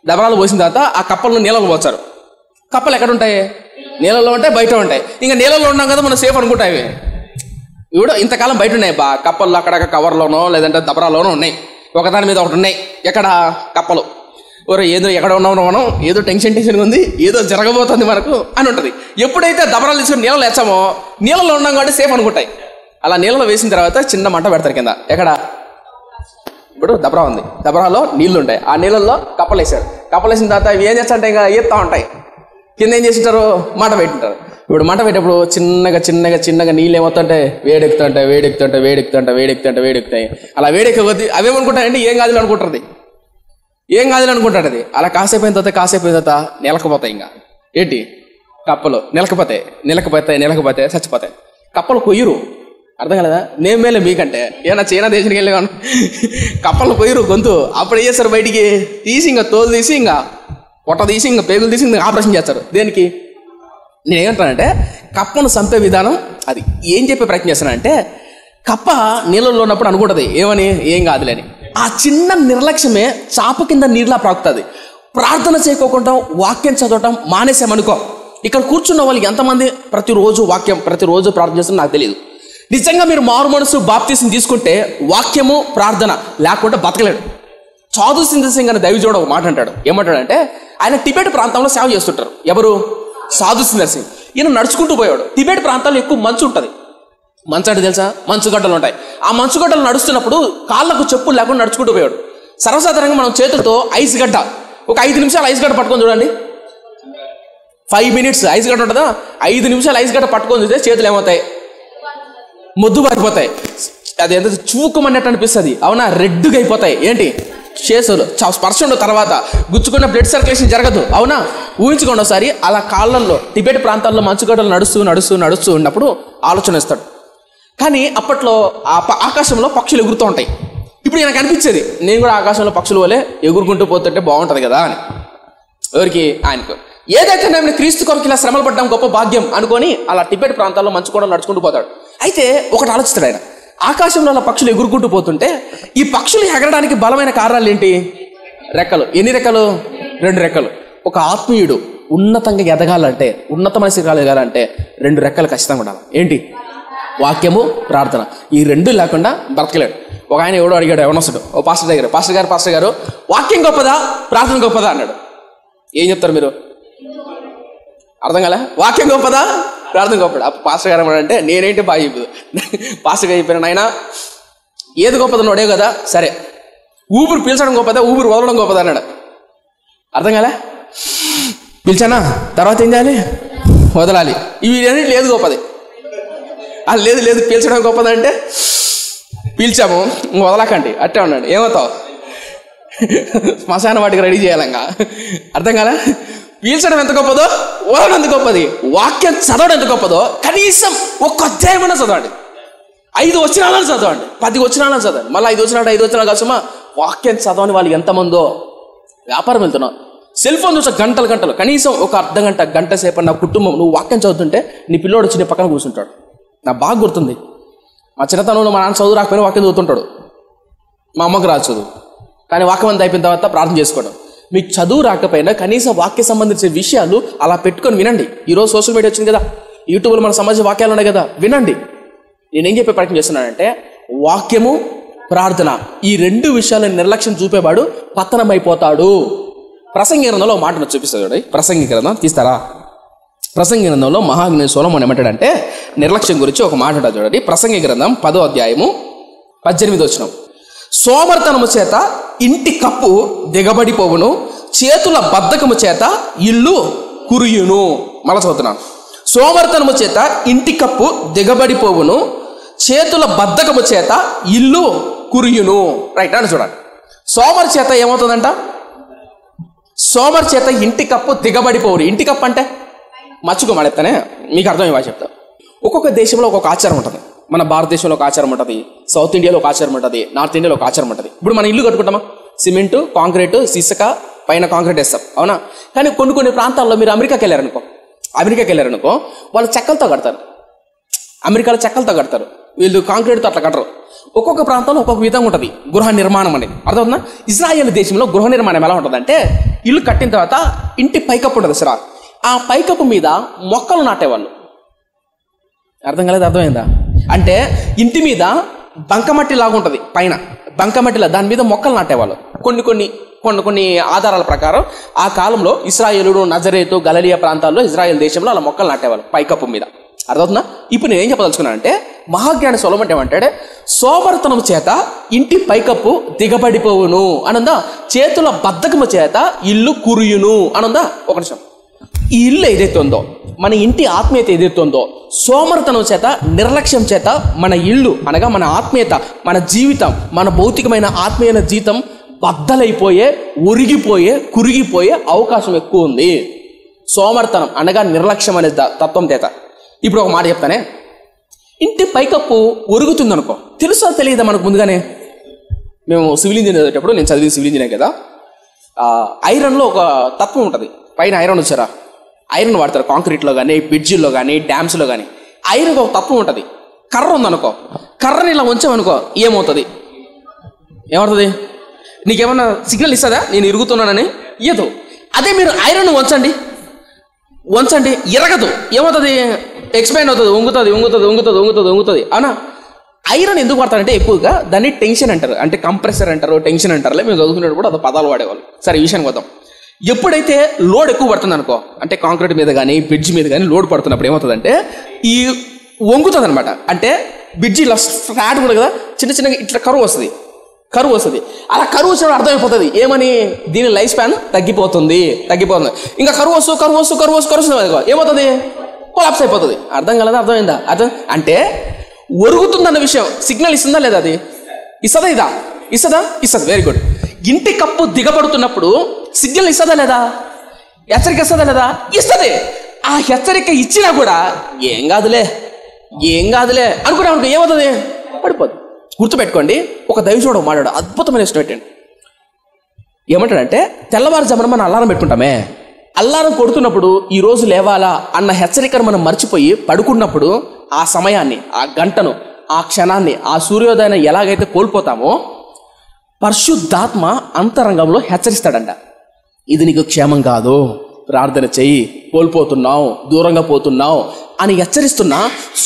దబరాలు పోసిన తర్వాత ఆ కప్పలను నీళ్ళలో పోస్తారు. కప్పలు ఎక్కడ ఉంటాయి? నీళ్ళలో ఉంటాయి, బయట ఉంటాయి. ఇంకా నీళ్ళలో ఉన్నాం కదా మనం సేఫ్ అనుకుంటాయి. ఇప్పుడు ఇంతకాలం బయట ఉన్నాయి బా కప్పలు, అక్కడ కవర్లోనో లేదంటే దబరాలోనో ఉన్నాయి, ఒకదాని మీద ఒకటి ఉన్నాయి. ఎక్కడ కప్పలు, ఏదో ఎక్కడ ఉన్నామో మనం, ఏదో టెన్షన్ ఉంది, ఏదో జరగబోతుంది మనకు అని ఉంటుంది. ఎప్పుడైతే దబరాలు తీసుకుని నీళ్ళలో వేస్తామో, నీళ్ళలో ఉన్నాం కాబట్టి సేఫ్ అనుకుంటాయి. అలా నీళ్ళలో వేసిన తర్వాత చిన్న మంట పెడతారు కింద. ఎక్కడ? ఇప్పుడు దబరా ఉంది, దబరాలో నీళ్లు ఉంటాయి, ఆ నీళ్ళల్లో కప్పలు వేసారు. కప్పలు వేసిన తర్వాత ఇవి ఏం చేస్తారంటే ఇంకా ఈత్తా ఉంటాయి. కింద ఏం చేసింటారు? మంట పెట్టింటారు. ఇప్పుడు మంట పెట్టేప్పుడు చిన్నగా నీళ్ళు ఏమవుతుంటాయి? వేడెక్కుతాయి. అలా వేడెక్కకొద్ది అవేమనుకుంటాయంటే ఏం కాదు అనుకుంటుంది, అది. అలా కాసేపు అయిన తర్వాత నిలకపోతాయి. ఇంకా ఏంటి? కప్పలు నిలకపోతాయి, చచ్చిపోతాయి. కప్పలు కొయ్యరు. అర్థం కాలేదా? నేను మేలే మీకంటే, ఏమన్నా చైనా దేశానికి వెళ్ళి కప్పలు కొయ్యరు గొంతు. అప్పుడు ఏం చేస్తారు? బయటికి తీసి ఇంకా తోలు తీసి, ఇంకా పొట్ట తీసి, ఇంకా పేగులు తీసి ఇంకా ఆపరేషన్ చేస్తారు. దేనికి? నేనేమంటానంటే, కప్పను చంపే విధానం అది. ఏం చెప్పే ప్రయత్నం చేస్తానంటే, కప్ప నీళ్ళల్లో ఉన్నప్పుడు అనుకుంటుంది ఏమని, ఏం కాదులేని. ఆ చిన్న నిర్లక్ష్యమే చాప కింద నీళ్ళలా ప్రాకుతుంది. ప్రార్థన చేయకోకుండా వాక్యం చదవటం మానేసామనుకో, ఇక్కడ కూర్చున్న వాళ్ళు ఎంతమంది ప్రతిరోజు ప్రార్థన చేస్తున్నా నాకు తెలియదు. నిజంగా మీరు మారు మనసు బాప్తీసం తీసుకుంటే వాక్యము ప్రార్థన లేకుండా బతకలేడు. సాధు సుందర్ సింగ్ అనే దైవజనుడు ఒక మాట అంటాడు. ఏమంటాడంటే, ఆయన టిబెట్ ప్రాంతంలో సేవ చేస్తుంటారు. ఎవరు? సాధు సుందర్ సింగ్. ఈయన నడుచుకుంటూ పోయాడు. టిబెట్ ప్రాంతాల్లో ఎక్కువ మంచు ఉంటుంది. మంచు అంటే తెలుసా? మంచుగడ్డలు ఉంటాయి. ఆ మంచుగడ్డలు నడుస్తున్నప్పుడు కాళ్ళకు చెప్పులు లేకుండా నడుచుకుంటూ పోయాడు. సర్వసాధారణంగా మనం చేతులతో ఐస్ గడ్డ, ఒక 5 నిమిషాలు ఐస్ గడ్డ పట్టుకొని చూడండి. 5 minutes ఐస్ గడ్డ ఉంటుందా? 5 నిమిషాలు ఐస్ గడ్డ పట్టుకొని చూస్తే చేతులు ఏమవుతాయి? మొద్దు పారిపోతాయి. అది ఎంత చూకమన్నట్టు అనిపిస్తుంది, అవునా? రెడ్గా అయిపోతాయి. ఏంటి? చేతులు స్పర్శ ఉండదు, తర్వాత గుచ్చుకున్న బ్లడ్ సర్క్యులేషన్ జరగదు, అవునా? ఊహించుకోండి ఒకసారి. అలా కాళ్ళల్లో టిబెట్ ప్రాంతాల్లో మంచుగడ్డలు నడుస్తూ ఉన్నప్పుడు ఆలోచన ఇస్తాడు. కానీ అప్పట్లో ఆకాశంలో పక్షులు ఎగురుతూ ఉంటాయి. ఇప్పుడు నాకు అనిపించేది నేను కూడా ఆకాశంలో పక్షుల వలె ఎగురుకుంటూ పోతుంటే బాగుంటుంది కదా అని. ఎవరికి? ఆయనకు. ఏదైతే నేను క్రీస్తు కొరకు ఇలా శ్రమలు పడ్డం గొప్ప భాగ్యం అనుకొని అలా టిబెట్ ప్రాంతాల్లో మంచు కూడా నడుచుకుంటూ పోతాడు. అయితే ఒకటి ఆలోచిస్తాడు ఆయన, ఆకాశంలో అలా పక్షులు ఎగురుకుంటూ పోతుంటే ఈ పక్షులు ఎగరడానికి బలమైన కారణాలు ఏంటి? రెక్కలు. ఎన్ని రెక్కలు? 2 రెక్కలు. ఒక ఆత్మీయుడు ఉన్నతంగా ఎదగాలంటే, ఉన్నతమైన శిఖరాలు ఎదగాలంటే 2 రెక్కలు ఖచ్చితంగా ఉండాలి. ఏంటి? వాక్యము, ప్రార్థన. ఈ 2 లేకుండా బ్రతకలేడు. ఒక ఆయన ఎవడో అడిగాడు, ఎవరొస్తాడు, ఓ పాస్టర్ దగ్గర, పాస్టర్ గారు వాక్యం గొప్పదా ప్రార్థన గొప్పదా అన్నాడు. ఏం చెప్తారు మీరు? అర్థం కాలే? వాక్యం గొప్పదా ప్రార్థన గొప్పదా? పాస్టర్ గారు ఏమంటే నేనేంటి బాగా చెప్పదు. పాస్టర్ గారు చెప్పాను, నాయన ఏది గొప్పదో నోడే కదా, సరే ఊపిరి పీల్చడం గొప్పదా ఊపిరి వదలడం గొప్పదా అన్నాడు. అర్థం కాలే? పిలిచానా, తర్వాత ఏం చేయాలి? వదలాలి. ఇవి అన్నింటి లేదు గొప్పది. లేదు పీల్చడం గొప్పదంటే పీల్చాము వదలకండి అట్టే ఉన్నాడు. ఏమవుతావు? శ్మశాన వాటికి రెడీ చేయాలంగా. అర్థం కాలే? పీల్చడం ఎంత గొప్పదో వదలడం ఎంత గొప్పది. వాక్యం చదవడం ఎంత గొప్పదో కనీసం ఒక్క అధ్యాయమైనా చదవండి. 5 వచనాలను చదవండి, 10 వచనాలను చదవండి. మళ్ళీ 5 వచనాలు కాసమా వాక్యం చదవని వాళ్ళు ఎంతమందో. వ్యాపారం వెళ్తున్నావు, సెల్ ఫోన్ చూసా గంటలు కనీసం ఒక అర్ధ గంట సేపు నా కుటుంబం నువ్వు వాక్యం చదువుతుంటే నీ పిల్లోడు వచ్చి నీ పక్కన కూర్చుంటాడు. నాకు బాగా గుర్తుంది, మా చిన్నతనంలో మా నాన్న చదువు రాకపోయినా వాక్యం చదువుతుంటాడు. మా అమ్మకు రాదు చదువు, కానీ వాక్యం అంతా అయిపోయిన తర్వాత ప్రార్థన చేసుకోవడం. మీకు చదువు రాకపోయినా కనీసం వాక్య సంబంధించిన విషయాలు అలా పెట్టుకొని వినండి. ఈరోజు సోషల్ మీడియా వచ్చింది కదా, యూట్యూబ్లో మన సమాజ వాక్యాలు ఉన్నాయి కదా, వినండి. నేనేం చెప్పే ప్రయత్నం చేస్తున్నానంటే వాక్యము, ప్రార్థన ఈ 2 విషయాలను నిర్లక్ష్యం చూపేవాడు పతనమైపోతాడు. ప్రసంగి గ్రంథంలో మాట చూపిస్తాడు చూడండి. ప్రసంగి గ్రంథం తీస్తారా? ప్రసంగి గ్రంథంలో మహాజ్ఞాని సొలొమోను ఏమంటాడంటే నిర్లక్ష్యం గురించి ఒక మాట ఉంటుంది చూడండి. ప్రసంగి గ్రంథం 10వ అధ్యాయము 18వ వచనం. సోమర్తనము చేత ఇంటి కప్పు దిగబడిపోవును, చేతుల బద్ధకము చేత ఇల్లు కురియును. మళ్ళా చదువుతున్నాను. సోమర్తనము చేత ఇంటి కప్పు దిగబడిపోవును, చేతుల బద్ధకము చేత ఇల్లు కురియును. రైట్ అని చూడండి. సోమర్ చేత ఏమవుతుందంట? సోమర్ చేత ఇంటి కప్పు దిగబడిపోవును. ఇంటి కప్పు అంటే మర్చుకోమడెత్తానే మీకు అర్థమయ్యే చెప్తా. ఒక్కొక్క దేశంలో ఒక్కొక్క ఆచారం ఉంటుంది. మన భారతదేశంలో ఒక ఆచారం ఉంటుంది, సౌత్ ఇండియాలో ఒక ఆచారం ఉంటుంది, నార్త్ ఇండియాలో ఒక ఆచారం ఉంటుంది. ఇప్పుడు మన ఇల్లు కట్టుకుంటామా? సిమెంటు, కాంక్రీటు, ఇసుక, పైన కాంక్రీట్ వేస్తాం, అవునా? కానీ కొన్ని ప్రాంతాల్లో మీరు అమెరికాకి వెళ్ళారనుకో వాళ్ళు చెక్కలతో కడతారు. అమెరికాలో చెక్కలతో కడతారు, వీళ్ళు కాంక్రీట్తో అట్లా కట్టరు. ఒక్కొక్క ప్రాంతంలో ఒక్కొక్క విధంగా ఉంటుంది గృహ నిర్మాణం అనేది. అర్థమవుతుందా? ఇజ్రాయేల్ దేశంలో గృహ నిర్మాణం ఎలా ఉంటుందంటే ఇల్లు కట్టిన తర్వాత ఇంటి పైకప్పు ఉంటుంది సార్, ఆ పైకప్పు మీద మొక్కలు నాటేవాళ్ళు. అర్థం కాలేదు? అర్థమైందా? అంటే ఇంటి మీద బంకమట్టి లాగా ఉంటుంది, పైన బంకమట్టిలా దాని మీద మొక్కలు నాటేవాళ్ళు. కొన్ని ఆధారాల ప్రకారం ఆ కాలంలో ఇశ్రాయేలుడు, నజరేతు, గలిలయ ప్రాంతాల్లో ఇజ్రాయేల్ దేశంలో అలా మొక్కలు నాటేవాళ్ళు పైకప్పు మీద. అర్థమవుతుందా? ఇప్పుడు నేనేం చెప్పదలుచుకున్నానంటే మహాజ్ఞాని సొలొమోను ఏమంటాడే, సోమరితనం చేత ఇంటి పైకప్పు దిగబడిపోవును అనందా, చేతుల బద్ధకము చేత ఇల్లు కురియును అనందా. ఒక నిమిషం, ఈ ఇల్లు ఏదైతే ఉందో, మన ఇంటి ఆత్మీయత ఏదైతే ఉందో, సోమరితనం చేత, నిర్లక్ష్యం చేత మన ఇల్లు అనగా మన ఆత్మీయత, మన జీవితం, మన భౌతికమైన ఆత్మీయ జీవితం బద్దలైపోయే, ఒరిగిపోయే, కురిగిపోయే అవకాశం ఎక్కువ ఉంది. సోమరితనం అనగా నిర్లక్ష్యం అనే తత్వం చేత. ఇప్పుడు ఒక మాట చెప్తానే, ఇంటి పైకప్పు ఒరుగుతుందనుకో, తెలుసా తెలియదా మనకు ముందుగానే? మేము సివిల్ ఇంజనీర్ చదివేటప్పుడు, నేను చదివి సివిల్ ఇంజనీర్ కదా, ఐరన్లో ఒక తత్వం ఉంటుంది. పైన ఐరన్ వచ్చారా, ఐరన్ వాడతారు కాంక్రీట్లో కానీ, బ్రిడ్జిల్లో కానీ, డ్యామ్స్లో కానీ. ఐరన్ ఒక తత్వం ఉంటుంది. కర్ర ఉందనుకో, కర్రని ఇలా ఉంచామనుకో ఏమవుతుంది? నీకేమన్నా సిగ్నల్ ఇస్తుందా నేను ఇరుగుతున్నానని? ఇయ్యదు. అదే మీరు ఐరన్ వంచండి, ఇరగదు. ఏమవుతుంది? ఎక్స్పాండ్ అవుతుంది, వంగుతుంది. అవునా? ఐరన్ ఎందుకు వాడతారంటే ఎక్కువగా దాన్ని టెన్షన్ అంటారు, అంటే కంప్రెసర్ అంటారు, టెన్షన్ అంటారు. మేము చదువుకునేటప్పుడు అది పదాలు వాడేవాళ్ళు. సరే, ఈ విషయానికి వద్దాం. ఎప్పుడైతే లోడ్ ఎక్కువ పడుతుంది అనుకో, అంటే కాంక్రీట్ మీద కానీ బ్రిడ్జ్ మీద కానీ లోడ్ పడుతున్నప్పుడు ఏమవుతుందంటే ఈ వంగుతుంది అనమాట. అంటే బ్రిడ్జ్ ఇలా ఫ్లాట్ కూడా కదా, చిన్నగా ఇట్లా కరువు వస్తుంది. అలా కరువు వచ్చినప్పుడు అర్థమైపోతుంది ఏమని, దీని లైఫ్ స్పాన్ తగ్గిపోతుంది. ఇంకా కరువు వస్తుంది ఏమవుతుంది? కొలాప్స్ అయిపోతుంది. అర్థం కాలేదా? అర్థమైందా? అంటే ఒరుగుతుందన్న విషయం సిగ్నల్ ఇస్తుందా లేదా? అది ఇస్తుందా? Very good. ఇంటి కప్పు దిగబడుతున్నప్పుడు సిగ్నల్ ఇస్తుందా లేదా? హెచ్చరిక ఇస్తుందా లేదా? ఇస్తుంది. ఆ హెచ్చరిక ఇచ్చినా కూడా ఏం కాదులే అనుకున్నాం, ఏమవుతుంది? పడిపోద్ది. గుర్తుపెట్టుకోండి, ఒక దైవజనుడు మాట్లాడు అద్భుతమైన స్టేట్మెంట్. ఏమంటాడంటే, తెల్లవారుజామున మనం అలారం పెట్టుకుంటామే, అల్లారం కొడుతున్నప్పుడు ఈ రోజు లేవాలా అన్న హెచ్చరికను మనం మర్చిపోయి పడుకున్నప్పుడు ఆ సమయాన్ని, ఆ గంటను, ఆ క్షణాన్ని, ఆ సూర్యోదయాన్ని ఎలాగైతే కోల్పోతామో పరిశుద్ధాత్మ అంతరంగంలో హెచ్చరిస్తాడంట. ఇది నీకు క్షేమం కాదు, ప్రార్థన చెయ్యి, కోల్పోతున్నావు, దూరంగా పోతున్నావు అని హెచ్చరిస్తున్న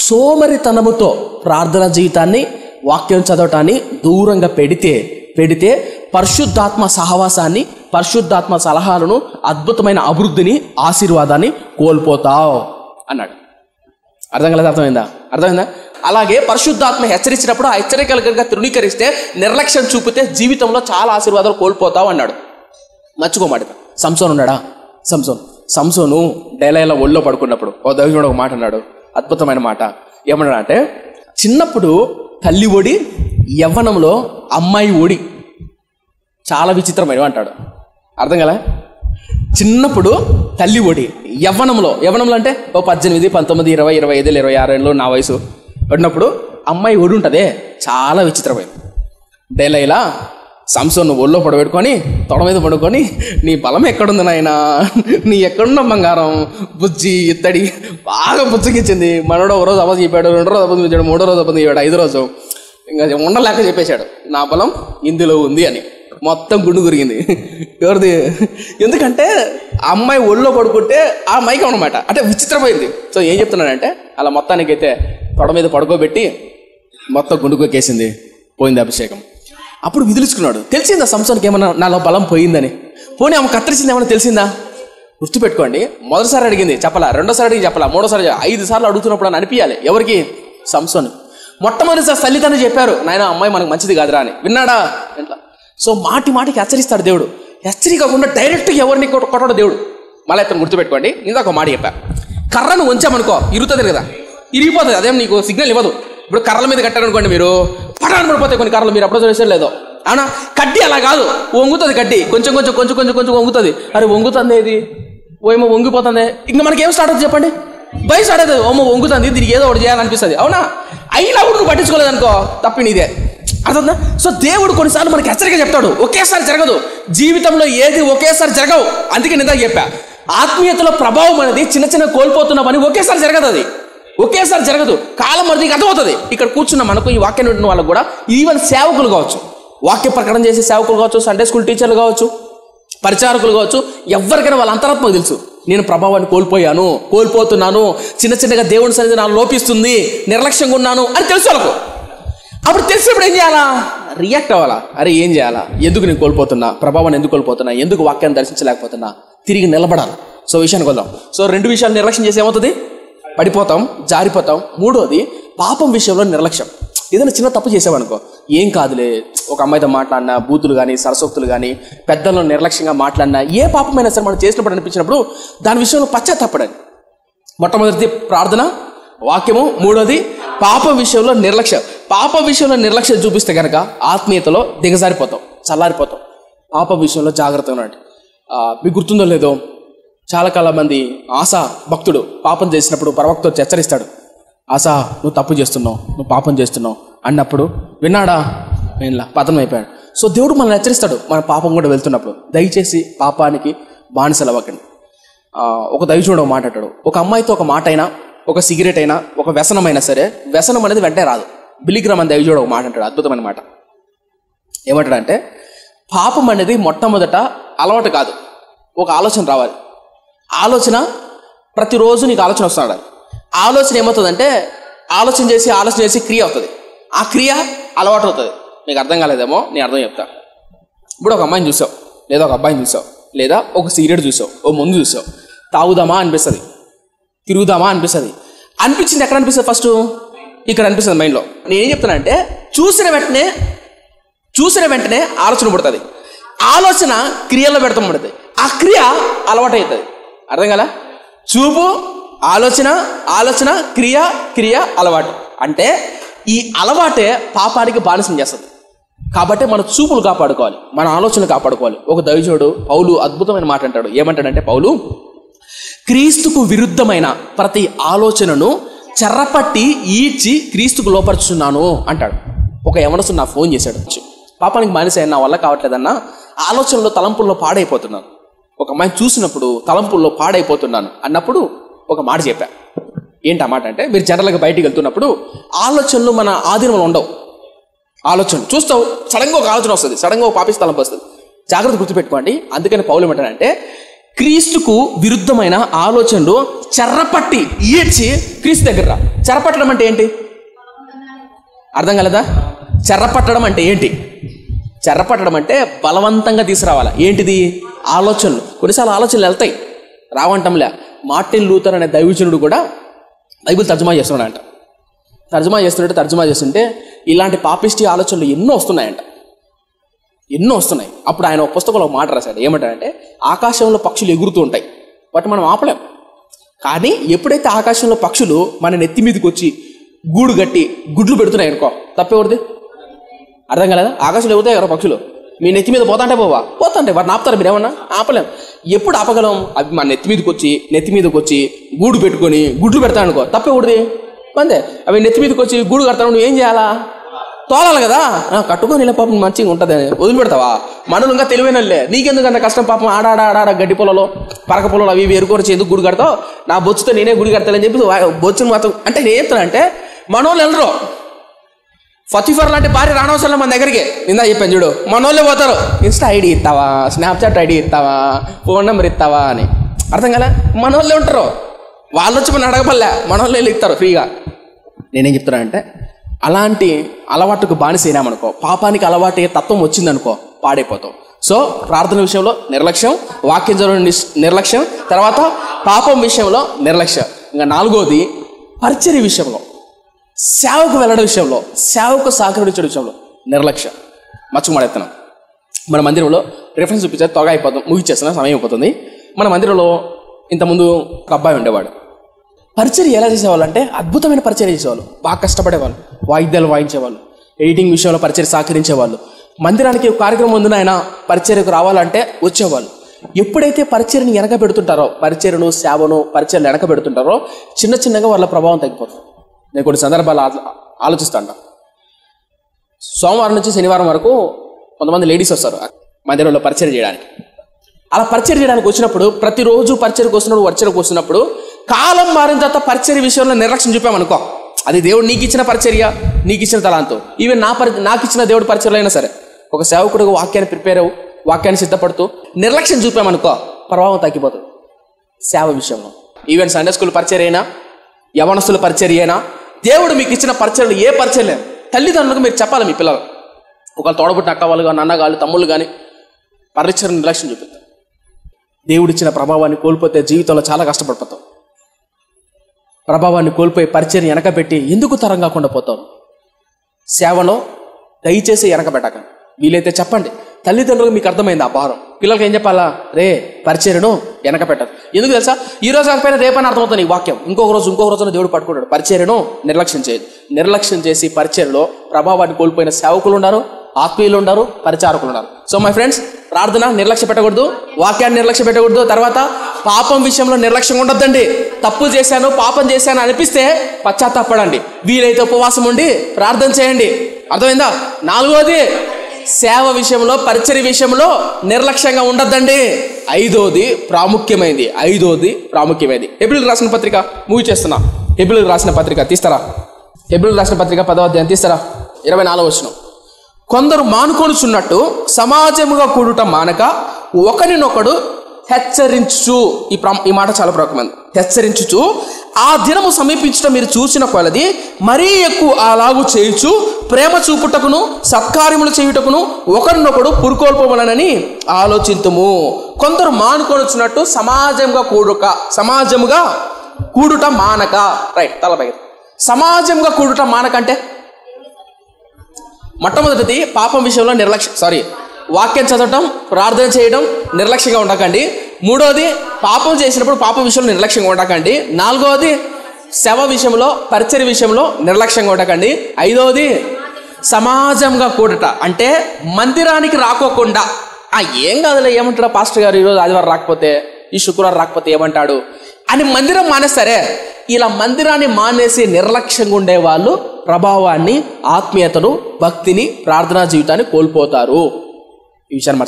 సోమరితనముతో ప్రార్థన జీవితాన్ని, వాక్యం చదవటాన్ని దూరంగా పెడితే పరిశుద్ధాత్మ సహవాసాన్ని, పరిశుద్ధాత్మ సలహాలను, అద్భుతమైన అభివృద్ధిని, ఆశీర్వాదాన్ని కోల్పోతావు అన్నాడు. అర్థమైందా? అలాగే పరిశుద్ధాత్మ హెచ్చరించినప్పుడు ఆ హెచ్చరికలు కనుక తృణీకరిస్తే, నిర్లక్ష్యం చూపితే జీవితంలో చాలా ఆశీర్వాదాలు కోల్పోతావు అన్నాడు. మర్చిపోమాట. సంసోను ఉన్నాడా? సంసోను డెలైలా ఒళ్ళో పడుకున్నప్పుడు ఓ దైవజనుడు ఒక మాట అన్నాడు, అద్భుతమైన మాట. ఏమన్నాడు అంటే, చిన్నప్పుడు తల్లి ఒడి, యవ్వనంలో అమ్మాయి ఒడి చాలా విచిత్రమైనవి అంటాడు. అర్థం కదా? చిన్నప్పుడు తల్లి ఒడి, యవ్వనంలో అంటే ఓ 18, 19, 20, 25, 26 ఏళ్ళు నా వయసు ఉన్నప్పుడు అమ్మాయి ఒడి ఉంటుందే, చాలా విచిత్రమైనది. డెలైలా సంసోను ఒళ్ళో పడబెట్టుకొని, తొడ మీద పడుకొని, నీ బలం ఎక్కడుంది నాయనా, నీ ఎక్కడున్న బంగారం, బుజ్జి ఇత్తడి బాగా బుజ్జగిచ్చింది. మనోడు ఒక రోజు అబద్ధం చెప్పాడు, 2 రోజు అబద్ధం చెప్పాడు, 3వ రోజు అబద్ధం చెప్పాడు, 5వ రోజు ఇంకా ఉండలేక చెప్పేశాడు, నా బలం ఇందులో ఉంది అని. మొత్తం గుండు గురిగింది. ఎవరిది? ఎందుకంటే ఆ అమ్మాయి ఒళ్ళో పడుకుంటే ఆ మైకం అన్నమాట. అంటే విచిత్రమైంది. సో ఏం చెప్తున్నానంటే, అలా మొత్తానికైతే తొడ మీద పడుకోబెట్టి మొత్తం గుండుకొక్కేసింది, పోయింది అభిషేకం. అప్పుడు విదిలించుకున్నాడు. తెలిసిందా సంసోనికి ఏమన్నా నాలో బలం పోయిందని? పోనీ ఆమె కత్తిరించింది ఏమన్నా తెలిసిందా? గుర్తుపెట్టుకోండి, మొదటిసారి అడిగింది చెప్పలా, రెండోసారి అడిగి చెప్పలా, మూడోసారి 5 సార్లు అడుగుతున్నప్పుడు అని అనిపించాలి. ఎవరికి? సంసోను. మొట్టమొదటిసారి తల్లిదండ్రులు చెప్పారు, నాయన అమ్మాయి మనకు మంచిది కాదురా అని. విన్నాడా? ఇంట్లో. సో మాటికి హెచ్చరిస్తాడు దేవుడు. హెచ్చరికకుండా డైరెక్ట్గా ఎవరిని కొట్టడు దేవుడు. మళ్ళీ ఇతను గుర్తుపెట్టుకోండి, ఇందాక ఒక మాట చెప్పా, కర్రను ఉంచామనుకో ఇరుగుతుంది కదా, ఇరిగిపోతుంది, అదేం నీకు సిగ్నల్ ఇవ్వదు. ఇప్పుడు కర్రల మీద కట్టారనుకోండి, మీరు పటాన్ని పడిపోతాయి కొన్ని కర్రలు, మీరు అప్పుడు చూసే లేదో. అవునా? కడ్డీ అలా కాదు, వంగుతుంది కడ్డీ, కొంచెం వంగుతుంది. అరే వంగుతుంది ఏది? ఓ ఏమో వంగిపోతుంది, ఇంకా మనకి ఏం స్టార్ట్ అవుతుంది చెప్పండి? భయం స్టార్ట్ అవుతుంది. ఓమో వంగుతుంది, దీనికి ఏదో ఒకటి చేయాలనిపిస్తుంది. అవునా? అయినా కూడా నువ్వు పట్టించుకోలేదనుకో తప్పి నీదే. అర్థందా? సో దేవుడు కొన్నిసార్లు మనకి హెచ్చరిక చెప్తాడు. ఒకేసారి జరగదు, జీవితంలో ఏది ఒకేసారి జరగవు. అందుకే నిందా చెప్పా, ఆత్మీయతలో ప్రభావం అనేది చిన్న కోల్పోతున్న పని ఒకేసారి జరగదు. అది ఒకేసారి జరగదు, కాలం మరిదికి అర్థమవుతుంది. ఇక్కడ కూర్చున్న మనకు, ఈ వాక్యాన్ని వింటున్న వాళ్ళకు కూడా, ఈవెన్ సేవకులు కావచ్చు, వాక్య ప్రకటన చేసే సేవకులు కావచ్చు, సండే స్కూల్ టీచర్లు కావచ్చు, పరిచారకులు కావచ్చు, ఎవరికైనా వాళ్ళ అంతరాత్మకు తెలుసు, నేను ప్రభావాన్ని కోల్పోతున్నాను, చిన్నగా దేవుని సన్నిధి నాకు లోపిస్తుంది, నిర్లక్ష్యంగా ఉన్నాను అని తెలుసు వాళ్ళకు. అప్పుడు తెలిసినప్పుడు ఏం చేయాలా? రియాక్ట్ అవ్వాలా. అరే ఏం చేయాలా? ఎందుకు నేను కోల్పోతున్నా? ప్రభావాన్ని ఎందుకు కోల్పోతున్నా? ఎందుకు వాక్యాన్ని దర్శించలేకపోతున్నా? తిరిగి నిలబడాలి. సో విషయానికి వద్దాం. సో 2 విషయాలు నిర్లక్ష్యం చేసి ఏమవుతుంది? పడిపోతాం, జారిపోతాం. 3వది పాపం విషయంలో నిర్లక్ష్యం. ఏదైనా చిన్న తప్పు చేసామనుకో, ఏం కాదులే, ఒక అమ్మాయితో మాట్లాడినా, బూతులు కానీ, సరసోక్తులు కానీ, పెద్దలను నిర్లక్ష్యంగా మాట్లాడినా, ఏ పాపమైనా సరే మనం చేసినప్పుడు అనిపించినప్పుడు దాని విషయంలో పశ్చాత్తాపడండి. మొట్టమొదటిది ప్రార్థన, వాక్యము. 3వది పాపం విషయంలో నిర్లక్ష్యం. పాపం విషయంలో నిర్లక్ష్యం చూపిస్తే కనుక ఆత్మీయతలో దిగజారిపోతాం, చల్లారిపోతాం. పాపం విషయంలో జాగ్రత్తగా ఉండండి. మీకు గుర్తుందో లేదో, చాలా కాలం మంది ఆశా భక్తుడు పాపం చేసినప్పుడు ప్రవక్త హెచ్చరిస్తాడు, ఆశా నువ్వు తప్పు చేస్తున్నావు, నువ్వు పాపం చేస్తున్నావు అన్నప్పుడు విన్నాడా? వినలా, పతనం అయిపోయాడు. సో దేవుడు మనల్ని హెచ్చరిస్తాడు మన పాపం కూడా వెళ్తున్నప్పుడు. దయచేసి పాపానికి బానిసలు అవ్వకండి. ఒక దైవజనుడు మాట్లాడాడు, ఒక అమ్మాయితో ఒక మాట అయినా, ఒక సిగరెట్ అయినా, ఒక వ్యసనమైనా సరే, వ్యసనం అనేది వెంటనే రాదు. బిలిగ్రామ్ అని దైవజనుడు ఒక మాట అంటాడు, అద్భుతమైన మాట. ఏమంటాడంటే, పాపం అనేది మొట్టమొదట అలవాటు కాదు, ఒక ఆలోచన రావాలి. ఆలోచన ప్రతిరోజు నీకు ఆలోచన వస్తున్నాడు. ఆలోచన ఏమవుతుందంటే, ఆలోచన చేసి క్రియ అవుతుంది. ఆ క్రియ అలవాటు అవుతుంది. మీకు అర్థం కాలేదేమో, నేను అర్థం చెప్తా. ఇప్పుడు ఒక అమ్మాయిని చూసావు, లేదా ఒక అబ్బాయిని చూసావు, లేదా ఒక సిగరెట్ చూసావు, ఓ మందు చూసావు, తాగుదామా అనిపిస్తుంది, తిరుగుదామా అనిపిస్తుంది. అనిపించింది ఎక్కడ అనిపిస్తుంది? ఫస్ట్ ఇక్కడ అనిపిస్తుంది మైండ్లో. నేనేం చెప్తానంటే, చూసిన వెంటనే ఆలోచన పుడుతుంది, ఆలోచన క్రియలో పెడతాం పడుతుంది, ఆ క్రియ అలవాటు అవుతుంది. అర్థం కదా? చూపు, ఆలోచన, క్రియ, అలవాటు. అంటే ఈ అలవాటే పాపానికి బానిసం చేస్తుంది. కాబట్టి మన చూపులు కాపాడుకోవాలి, మన ఆలోచనలు కాపాడుకోవాలి. ఒక దైవజనుడు పౌలు అద్భుతమైన మాట అంటాడు. ఏమంటాడంటే పౌలు, క్రీస్తుకు విరుద్ధమైన ప్రతి ఆలోచనను చెర్రపట్టి ఈడ్చి క్రీస్తుకు లోపరుచున్నాను అంటాడు. ఒక యవనస్తుడు నాకు ఫోన్ చేశాడు, పాపానికి మానేసాను, నా వల్ల కావట్లేదన్నా, ఆలోచనలో తలంపుల్లో పాడైపోతున్నాను, ఒక అమ్మాయిని చూసినప్పుడు తలంపుల్లో పాడైపోతున్నాను అన్నప్పుడు ఒక మాట చెప్పా. ఏంటి ఆ మాట అంటే, మీరు జనరల్గా బయటికి వెళ్తున్నప్పుడు ఆలోచనలు మన ఆధీనంలో ఉండవు. ఆలోచనలు చూస్తావు, సడన్గా ఒక ఆలోచన వస్తుంది, సడన్గా ఒక పాపిష్టి తలంపు వస్తుంది. జాగ్రత్త గుర్తుపెట్టుకోండి. అందుకని పౌలు ఏమంటాడంటే, క్రీస్తుకు విరుద్ధమైన ఆలోచనలు చెర్రపట్టి ఈడ్చి క్రీస్తు దగ్గర రా. చెరపట్టడం అంటే ఏంటి అర్థం కలదా? చెర్రపట్టడం అంటే ఏంటి? చెర్రపట్టడం అంటే బలవంతంగా తీసుకురావాలా. ఏంటిది? ఆలోచనలు. కొన్నిసార్లు ఆలోచనలు వెళ్తాయి, రావంటంలే. మార్టిన్ లూథర్ అనే దైవజనుడు కూడా బైబిల్ తర్జుమా చేస్తున్నాడంట. తర్జుమా చేస్తుంటే ఇలాంటి పాపిష్టి ఆలోచనలు ఎన్నో వస్తున్నాయంట. అప్పుడు ఆయన ఒక పుస్తకంలో మాట రాశాడు. ఏమంటాడంటే, ఆకాశంలో పక్షులు ఎగురుతూ ఉంటాయి, వాటి మనం ఆపలేం. కానీ ఎప్పుడైతే ఆకాశంలో పక్షులు మన నెత్తి మీదకి వచ్చి గూడు గట్టి గుడ్లు పెడుతున్నాయి అనుకో, తప్పేవరిది? అర్థం కాలేదా? ఆకాశంలో ఎగురుతాయి కదా పక్షులు, మీ నెత్తి మీద పోతాంటే పోతాంటే వాటిని ఆపుతారు? మీరు ఏమన్నా ఆపలేం. ఎప్పుడు ఆపగలం? అవి మన నెత్తి మీదకి వచ్చి గూడు పెట్టుకొని గుడ్లు పెడతాను అనుకో, తప్పేవరిది? అంతే. అవి నెత్తి మీదకి వచ్చి గూడు కడతాను, నువ్వు ఏం చేయాలా? తోలాలి కదా. కట్టుకొని ఇలా పాపం మంచిగా ఉంటుంది అని వదిలిపెడతావా? మనలు ఇంకా తెలివైనలే, నీకెందుకు అంత కష్టం? పాపం ఆడాడ గడ్డి పొలలో పరక పొలలో అవి ఎరుకొరచి ఎందుకు గుడి కడతావు? నా బొచ్చుతో నేనే గుడి కడతానని చెప్పి బొచ్చును మాత్రం అంటే నేను చెప్తానంటే, మనోళ్ళు వెళ్ళరు. ఫతిఫర్ లాంటి భార్య రానవసరం మన దగ్గరికి. ఇందా చెప్పాను చూడు, మనోళ్ళే పోతారు. ఇన్స్టా ఐడి ఇస్తావా, స్నాప్చాట్ ఐడి ఇస్తావా, ఫోన్ నెంబర్ ఇస్తావా అని. అర్థం కదా? మనోళ్ళే ఉంటారు, వాళ్ళు వచ్చి మనం అడగపల్లే, మనోళ్ళే ఇస్తారు ఫ్రీగా. నేనేం చెప్తానంటే, అలాంటి అలవాటుకు బానిసైనామనుకో, పాపానికి అలవాటు తత్వం వచ్చిందనుకో, పాడైపోతాం. సో ప్రార్థన విషయంలో నిర్లక్ష్యం, వాక్యం చదవడం నిర్లక్ష్యం, తర్వాత పాపం విషయంలో నిర్లక్ష్యం. ఇంకా నాలుగోది పరిచర్య విషయంలో, సేవకు వెళ్ళడం విషయంలో, సేవకు సహకరించడం విషయంలో నిర్లక్ష్యం. మచ్చుమాడెత్తనం. మన మందిరంలో రిఫరెన్స్ చూపించారు, త్వరగా అయిపోతాం, ముగిచ్చేస్తున్నా, సమయం అయిపోతుంది. మన మందిరంలో ఇంతకుముందు ఒక అబ్బాయి ఉండేవాడు. పరిచర్య ఎలా చేసేవాళ్ళు అంటే, అద్భుతమైన పరిచర్య చేసేవాళ్ళు, బాగా కష్టపడేవాళ్ళు, వాయిద్యాలు వాయించేవాళ్ళు, ఎడిటింగ్ విషయంలో పరిచర్య సహకరించేవాళ్ళు. మందిరానికి కార్యక్రమం ముందున ఆయన పరిచర్యకు రావాలంటే వచ్చేవాళ్ళు. ఎప్పుడైతే పరిచర్యని వెనక పెడుతుంటారో, పరిచర్యను సేవను పరిచర్యలు వెనక పెడుతుంటారో, చిన్నగా వాళ్ళ ప్రభావం తగ్గిపోతుంది. నేను కొన్ని సందర్భాలు ఆలోచిస్తాను. సోమవారం నుంచి శనివారం వరకు కొంతమంది లేడీస్ వస్తారు మందిరంలో పరిచర్య చేయడానికి. అలా పరిచర్య చేయడానికి వచ్చినప్పుడు, ప్రతిరోజు పరిచర్యకు వస్తున్నప్పుడు కాలం మారిన తర్వాత పరిచర్య విషయంలో నిర్లక్ష్యం చూపామనుకో, అది దేవుడు నీకు ఇచ్చిన పరిచర్య, నీకు ఇచ్చిన తలాంతో, ఈవెన్ నాకు ఇచ్చిన దేవుడు పరిచర్యలు అయినా సరే, ఒక సేవకుడు వాక్యాన్ని ప్రిపేర్ అవ్వు, వాక్యాన్ని సిద్ధపడుతూ నిర్లక్ష్యం చూపామనుకో, ప్రభావం తగ్గిపోతుంది. సేవ విషయంలో ఈవెన్ సండే స్కూల్ పరిచర్య అయినా, యవనస్తుల పరిచర్య అయినా, దేవుడు మీకు ఇచ్చిన పరిచర్యలు ఏ పరిచర్య లేదు, తల్లిదండ్రులకు మీరు చెప్పాలి. మీ పిల్లలు ఒకళ్ళు తోడబుట్టిన అక్క వాళ్ళు కానీ, అన్నగాళ్ళు, తమ్ముళ్ళు కానీ పరిచర్య నిర్లక్ష్యం చూపిస్తారు. దేవుడిచ్చిన ప్రభావాన్ని కోల్పోతే జీవితంలో చాలా కష్టపడిపోతాం. ప్రభావాన్ని కోల్పోయి పరిచర్య వెనకబెట్టి ఎందుకు తరం కాకుండా పోతాం? సేవలో దయచేసి వెనకబెట్టక, వీలైతే చెప్పండి. తల్లిదండ్రులకు మీకు అర్థమైంది ఆ భారం, పిల్లలకి ఏం చెప్పాలా? రే పరిచర్యను వెనకబెట్టదు. ఎందుకు తెలుసా? ఈ రోజు కాకపోయినా రేపని అర్థమవుతుంది ఈ వాక్యం. ఇంకొక రోజున దేవుడు పట్టుకుంటాడు. పరిచర్యను నిర్లక్ష్యం చేయదు. నిర్లక్ష్యం చేసి పరిచర్యలో ప్రభావాన్ని కోల్పోయిన సేవకులు ఉన్నారు, ఆత్మీయులు ఉన్నారు, పరిచారకులు ఉన్నారు. సో మై ఫ్రెండ్స్, ప్రార్థన నిర్లక్ష్య పెట్టకూడదు, వాక్యాన్ని నిర్లక్ష్య పెట్టకూడదు. తర్వాత పాపం విషయంలో నిర్లక్ష్యం ఉండొద్దండి. తప్పు చేశాను, పాపం చేశాను అనిపిస్తే పశ్చాత్తాపడండి. వీలైతే ఉపవాసం ఉండి ప్రార్థన చేయండి. అర్థమైందా? నాలుగోది, సేవ విషయంలో, పరిచర్య విషయంలో నిర్లక్ష్యంగా ఉండొద్దండి. ఐదోది ప్రాముఖ్యమైనది. హెబ్రీయులకు రాసిన పత్రిక ముగిచేస్తున్నా. హెబ్రీయులకు రాసిన పత్రిక తీస్తారా? హెబ్రీయులకు రాసిన పత్రిక 10వ అధ్యాయం తీస్తారా? 24వ వచనం. కొందరు మానుకొనుచున్నట్టు సమాజముగా కూడుట మానక ఒకరినొకడు హెచ్చరించు. ఈ మాట చాలా ప్రముఖమైనది. హెచ్చరించుచు ఆ దినము సమీపించడం మీరు చూసిన కొలది మరీ ఎక్కువ అలాగూ చేయుచు ప్రేమ చూపుటకును సత్కార్యములు చేయుటకును ఒకరినొకడు పురుకోల్పోవలనని ఆలోచింతుము. కొందరు మానుకొనుచున్నట్టు సమాజముగా కూడుట మానక. రైట్, తలపై. సమాజంగా కూడుట మానక అంటే మొట్టమొదటిది పాపం విషయంలో వాక్యం చదవటం, ప్రార్థన చేయడం నిర్లక్ష్యంగా ఉండకండి. మూడోది, పాపం చేసినప్పుడు పాపం విషయంలో నిర్లక్ష్యంగా ఉండకండి. నాలుగోది, సేవ విషయంలో, పరిచర్య విషయంలో నిర్లక్ష్యంగా ఉండకండి. ఐదోది, సమాజంగా కూడట అంటే మందిరానికి రాకోకుండా, ఏం కాదులే, ఏమంటాడు పాస్టర్ గారు, ఈరోజు ఆదివారం రాకపోతే, ఈ శుక్రవారం రాకపోతే ఏమంటాడు అని మందిరం మానేస్తారే. ఇలా మందిరాన్ని మానేసి నిర్లక్ష్యంగా ఉండే వాళ్ళు ప్రభావాన్ని, ఆత్మీయతను, భక్తిని, ప్రార్థనా జీవితాన్ని కోల్పోతారు. ఈ విషయాన్ని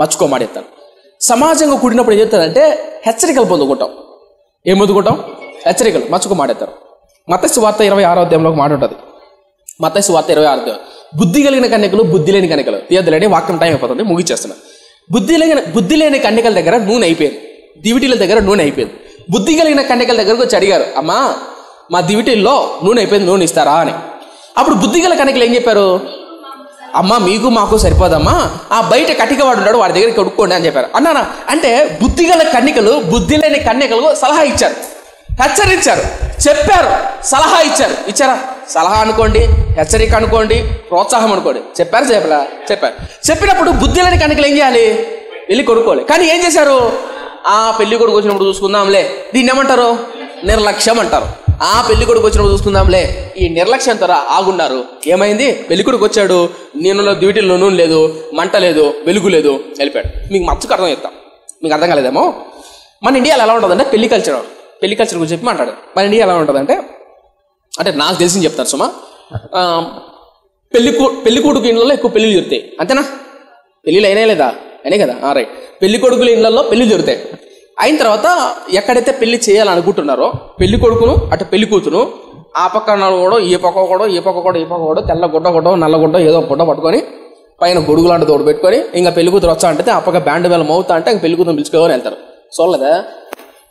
మర్చిపోమాడేస్తాను. సమాజంగా కూడినప్పుడు ఏం చెప్తారంటే హెచ్చరికలు పొందుకుంటాం. ఏం పొందుకుంటాం? హెచ్చరికలు. మర్చిపోమాడేస్తారు. మత్తయి సువార్త 26వ అధ్యాయంలో ఒక మాట ఉంటుంది. మత్తయి సువార్త 26వ అధ్యాయం. బుద్ధి కలిగిన కన్యకలు, బుద్ధి లేని కన్యకలు. తీయద్దులేండి, వాక్యం టైం అయిపోతుంది, ముగిచేస్తున్నా. బుద్ధి లేని కన్యకల దగ్గర నూనె అయిపోయింది, దివిటీల దగ్గర నూనె అయిపోయింది. బుద్ధి కలిగిన కన్యకల దగ్గరకు వచ్చి అడిగారు, అమ్మా మా దివిటీల్లో నూనె అయిపోయింది, నూనె ఇస్తారా అని. అప్పుడు బుద్ధి గల కన్యకలు ఏం చెప్పారు? అమ్మా మీకు మాకు సరిపోదమ్మా, ఆ బయట కటికవాడు ఉన్నాడు, వాడి దగ్గర కొడుక్కోండి అని చెప్పారు. అన్నానా అంటే బుద్ధి గల కన్యకలు బుద్ధి లేని కన్యకలకు సలహా ఇచ్చారు, హెచ్చరించారు, చెప్పారు, సలహా ఇచ్చారు. ఇచ్చారా? సలహా అనుకోండి, హెచ్చరిక అనుకోండి, ప్రోత్సాహం అనుకోండి. చెప్పారు చెప్పినప్పుడు బుద్ధి లేని కన్యకలు ఏం చేయాలి? వెళ్ళి కొడుకోవాలి. కానీ ఏం చేశారు? ఆ పెళ్లి కొడుకు వచ్చినప్పుడు చూసుకుందాంలే, దీన్ని ఏమంటారు? నిర్లక్ష్యం అంటారు. ఆ పెళ్లి కొడుకు వచ్చినప్పుడు చూసుకుందాంలే, ఈ నిర్లక్ష్యంతో ఆగున్నారు. ఏమైంది? పెళ్లి కొడుకు వచ్చాడు, నేను డ్యూటీలో నూనె లేదు, మంట లేదు, వెలుగు లేదు, వెళ్ళిపోయాడు. మీకు మచ్చుకు అర్థం చేస్తాం, మీకు అర్థం కాలేదేమో. మన ఇండియాలో ఎలా ఉంటుందంటే పెళ్లి కల్చర్ గురించి చెప్పి మాట్లాడు. మన ఇండియా ఎలా ఉంటుందంటే, అంటే నాకు తెలిసింది చెప్తాను సుమా, పెళ్లి కొడుకు ఇళ్ళలో ఎక్కువ పెళ్లిళ్ళు జరుగుతాయి, అంతేనా? పెళ్ళిళ్ళు అయినా లేదా? అయినాయి కదా, రైట్. పెళ్లి కొడుకుల ఇళ్లలో పెళ్లి జరుగుతాయి. అయిన తర్వాత ఎక్కడైతే పెళ్లి చేయాలనుకుంటున్నారో పెళ్లి కొడుకును అటు పెళ్లి కూతురు ఆ పక్కన కూడా ఈ పక్క కూడా తెల్ల గుడ్డ నల్ల గుడ్డ ఏదో గుడ్డ పట్టుకొని పైన గొడుగు లాంటి తోడు పెట్టుకొని ఇంకా పెళ్లి కూతురు వచ్చా అంటే ఆ పక్క బ్యాండ్ వేల మౌతా అంటే ఇంకా పెళ్లి కూతురు పిలుచుకోవాలని వెళ్తారు. చూడలేదా?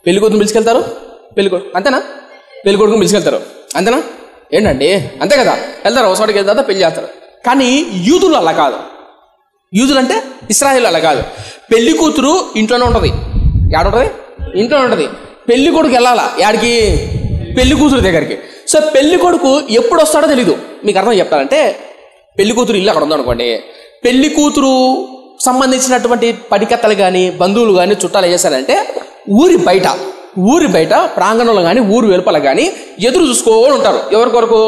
పెళ్లి కూతురు పిలుచుకెళ్తారు, అంతేనా? పెళ్లి కొడుకుని పిలుచుకెళ్తారు, అంతేనా? ఏంటండి అంతే కదా, వెళ్తారు, ఒకసారికి వెళ్తారు, పెళ్లి చేస్తారు. కానీ యూదులు అలా కాదు. యూదులు అంటే ఇశ్రాయేలు అలా కాదు. పెళ్లి కూతురు ఇంట్లోనే ఉంటుంది. ఏడుంటుంది? ఇంట్లో ఉంటుంది. పెళ్లి కొడుకు వెళ్ళాలా యాడికి? పెళ్లి కూతురు దగ్గరికి. సో పెళ్లి కొడుకు ఎప్పుడు వస్తాడో తెలీదు. మీకు అర్థం చెప్తారంటే, పెళ్లి కూతురు ఇల్లు అక్కడ ఉందనుకోండి, పెళ్లి కూతురు సంబంధించినటువంటి పడికత్తలు కానీ బంధువులు కానీ చుట్టాలు చేశారంటే ఊరి బయట ప్రాంగణంలో కానీ ఊరు వెలుపల కానీ ఎదురు చూసుకోని ఉంటారు. ఎవరి కొరకు?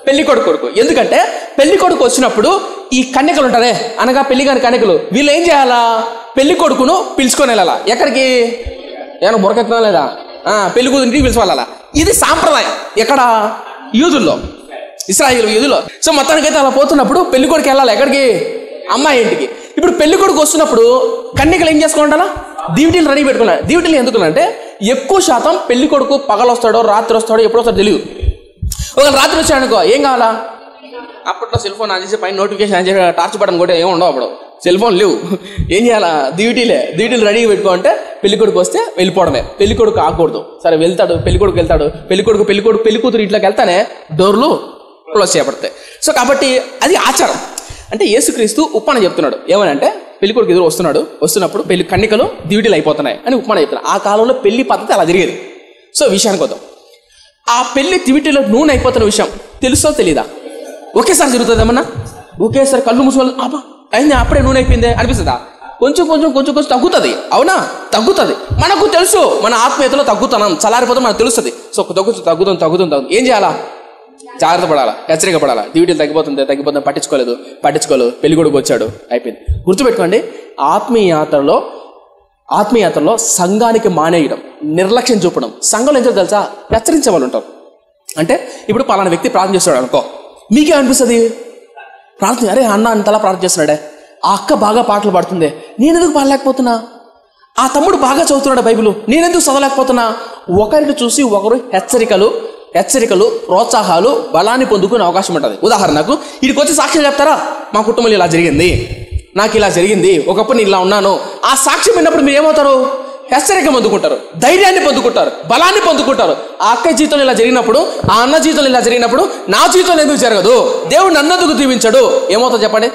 పెళ్లి కొడుకు. ఎందుకంటే పెళ్లి కొడుకు వచ్చినప్పుడు ఈ కన్యకలు ఉంటారే, అనగా పెళ్లి కాని కన్యకలు, వీళ్ళు ఏం చేయాలా? పెళ్లి కొడుకును పిలుచుకొని వెళ్ళాలా. ఎక్కడికి? ఏమైనా బురకెత్తనా లేదా? పెళ్లి కూతురికి పిలుచుకోవాలా. ఇది సాంప్రదాయం. ఎక్కడ? యూదుల్లో, ఇశ్రాయేలు యూదుల్లో. సో మొత్తానికైతే అలా పోతున్నప్పుడు పెళ్లి కొడుకు వెళ్ళాలి. ఎక్కడికి? అమ్మాయి ఇంటికి. ఇప్పుడు పెళ్లి కొడుకు వస్తున్నప్పుడు కన్యకలు ఏం చేసుకోవాలా? దివిటీలు రెడీ పెట్టుకున్నారు. దివిటీలు ఎందుకున్నారంటే ఎక్కువ శాతం పెళ్లి కొడుకు పగలు వస్తాడో రాత్రి వస్తాడో ఎప్పుడు వస్తాడో తెలియదు. ఒకవేళ రాత్రి వచ్చాడు అనుకో, ఏం కావాలా? అప్పట్లో సెల్ ఫోన్ ఆన్ చేసి పైన నోటిఫికేషన్ ఆన్ చేసి టార్చ్ బటన్ కూడా ఏమి ఉండవు. అప్పుడు సెల్ ఫోన్ లేవు. ఏం చేయాలా? దివిటీలు రెడీగా పెట్టుకోమంటే పెళ్లి కొడుకు వస్తే వెళ్ళిపోవడమే. పెళ్లి కొడుకు ఆగకూడదు. సరే వెళ్తాడు, పెళ్లి కొడుకు వెళ్తాడు. పెళ్లి కూతురు ఇంట్లోకి వెళ్తానే డోర్లు క్లోజ్ చేయబడతాయి. సో కాబట్టి అది ఆచారం. అంటే యేసుక్రీస్తు ఉప్మాన చెప్తున్నాడు. ఏమనంటే పెళ్లి కొడుకు ఎదురు వస్తున్నప్పుడు పెళ్లి కన్నికలు దివిటీలు అయిపోతున్నాయి అని ఉప్మాన చెప్తున్నాడు. ఆ కాలంలో పెళ్లి పద్ధతి అలా జరిగేది. సో విషయానికి వద్దాం. ఆ పెళ్లి దివిటీలో నూనె అయిపోతున్న విషయం తెలుసో తెలీదా? ఒకేసారి జరుగుతుంది ఏమన్నా? ఒకేసారి కళ్ళు మూసుకోవాలి, అయింది అప్పుడే నూనె అయిపోయిందే అనిపిస్తుందా? కొంచెం తగ్గుతుంది. అవునా? తగ్గుతుంది. మనకు తెలుసు మన ఆత్మీయతలో తగ్గుతున్నాం, చల్లారిపోతాం, మనకు తెలుస్తుంది. సో తగ్గుతుంది. ఏం చేయాలా? జాగ్రత్త పడాలా, హెచ్చరిక పడాలా. డ్యూటీలు తగ్గిపోతుంది, పట్టించుకోలేదు. పెళ్లి కొడుకు వచ్చాడు, అయిపోయింది. గుర్తుపెట్టుకోండి, ఆత్మీయతలో సంఘానికి మానేయడం, నిర్లక్ష్యం చూపడం. సంఘంలో ఏం తెలుసా? హెచ్చరించే వాళ్ళు ఉంటారు. అంటే ఇప్పుడు పలానా వ్యక్తి ప్రార్థన చేస్తున్నాడు అనుకో, మీకేమనిపిస్తుంది? ప్రార్థన, అరే అన్న అంతలా ప్రార్థన చేస్తున్నాడే, ఆ అక్క బాగా పాటలు పాడుతుంది, నేనెందుకు పాడలేకపోతున్నా? ఆ తమ్ముడు బాగా చదువుతున్నాడు బైబిల్, నేనెందుకు చదవలేకపోతున్నా? ఒకరిని చూసి ఒకరు హెచ్చరికలు, ప్రోత్సాహాలు, బలాన్ని పొందుకునే అవకాశం ఉంటుంది. ఉదాహరణకు వీడికి వచ్చి సాక్ష్యం చెప్తారా? మా కుటుంబంలో ఇలా జరిగింది, నాకు ఇలా జరిగింది, ఒకప్పుడు నేను ఇలా ఉన్నాను. ఆ సాక్ష్యం విన్నప్పుడు మీరు ఏమవుతారు? హెచ్చరిక పొందుకుంటారు, ధైర్యాన్ని పొందుకుంటారు, బలాన్ని పొందుకుంటారు. ఆ అక్క జీవితంలో ఇలా జరిగినప్పుడు, ఆ అన్న జీవితంలో ఇలా జరిగినప్పుడు నా జీవితంలో ఎందుకు జరగదు? దేవుడు నన్నెందుకు దీవించాడు? ఏమవుతుంది చెప్పండి?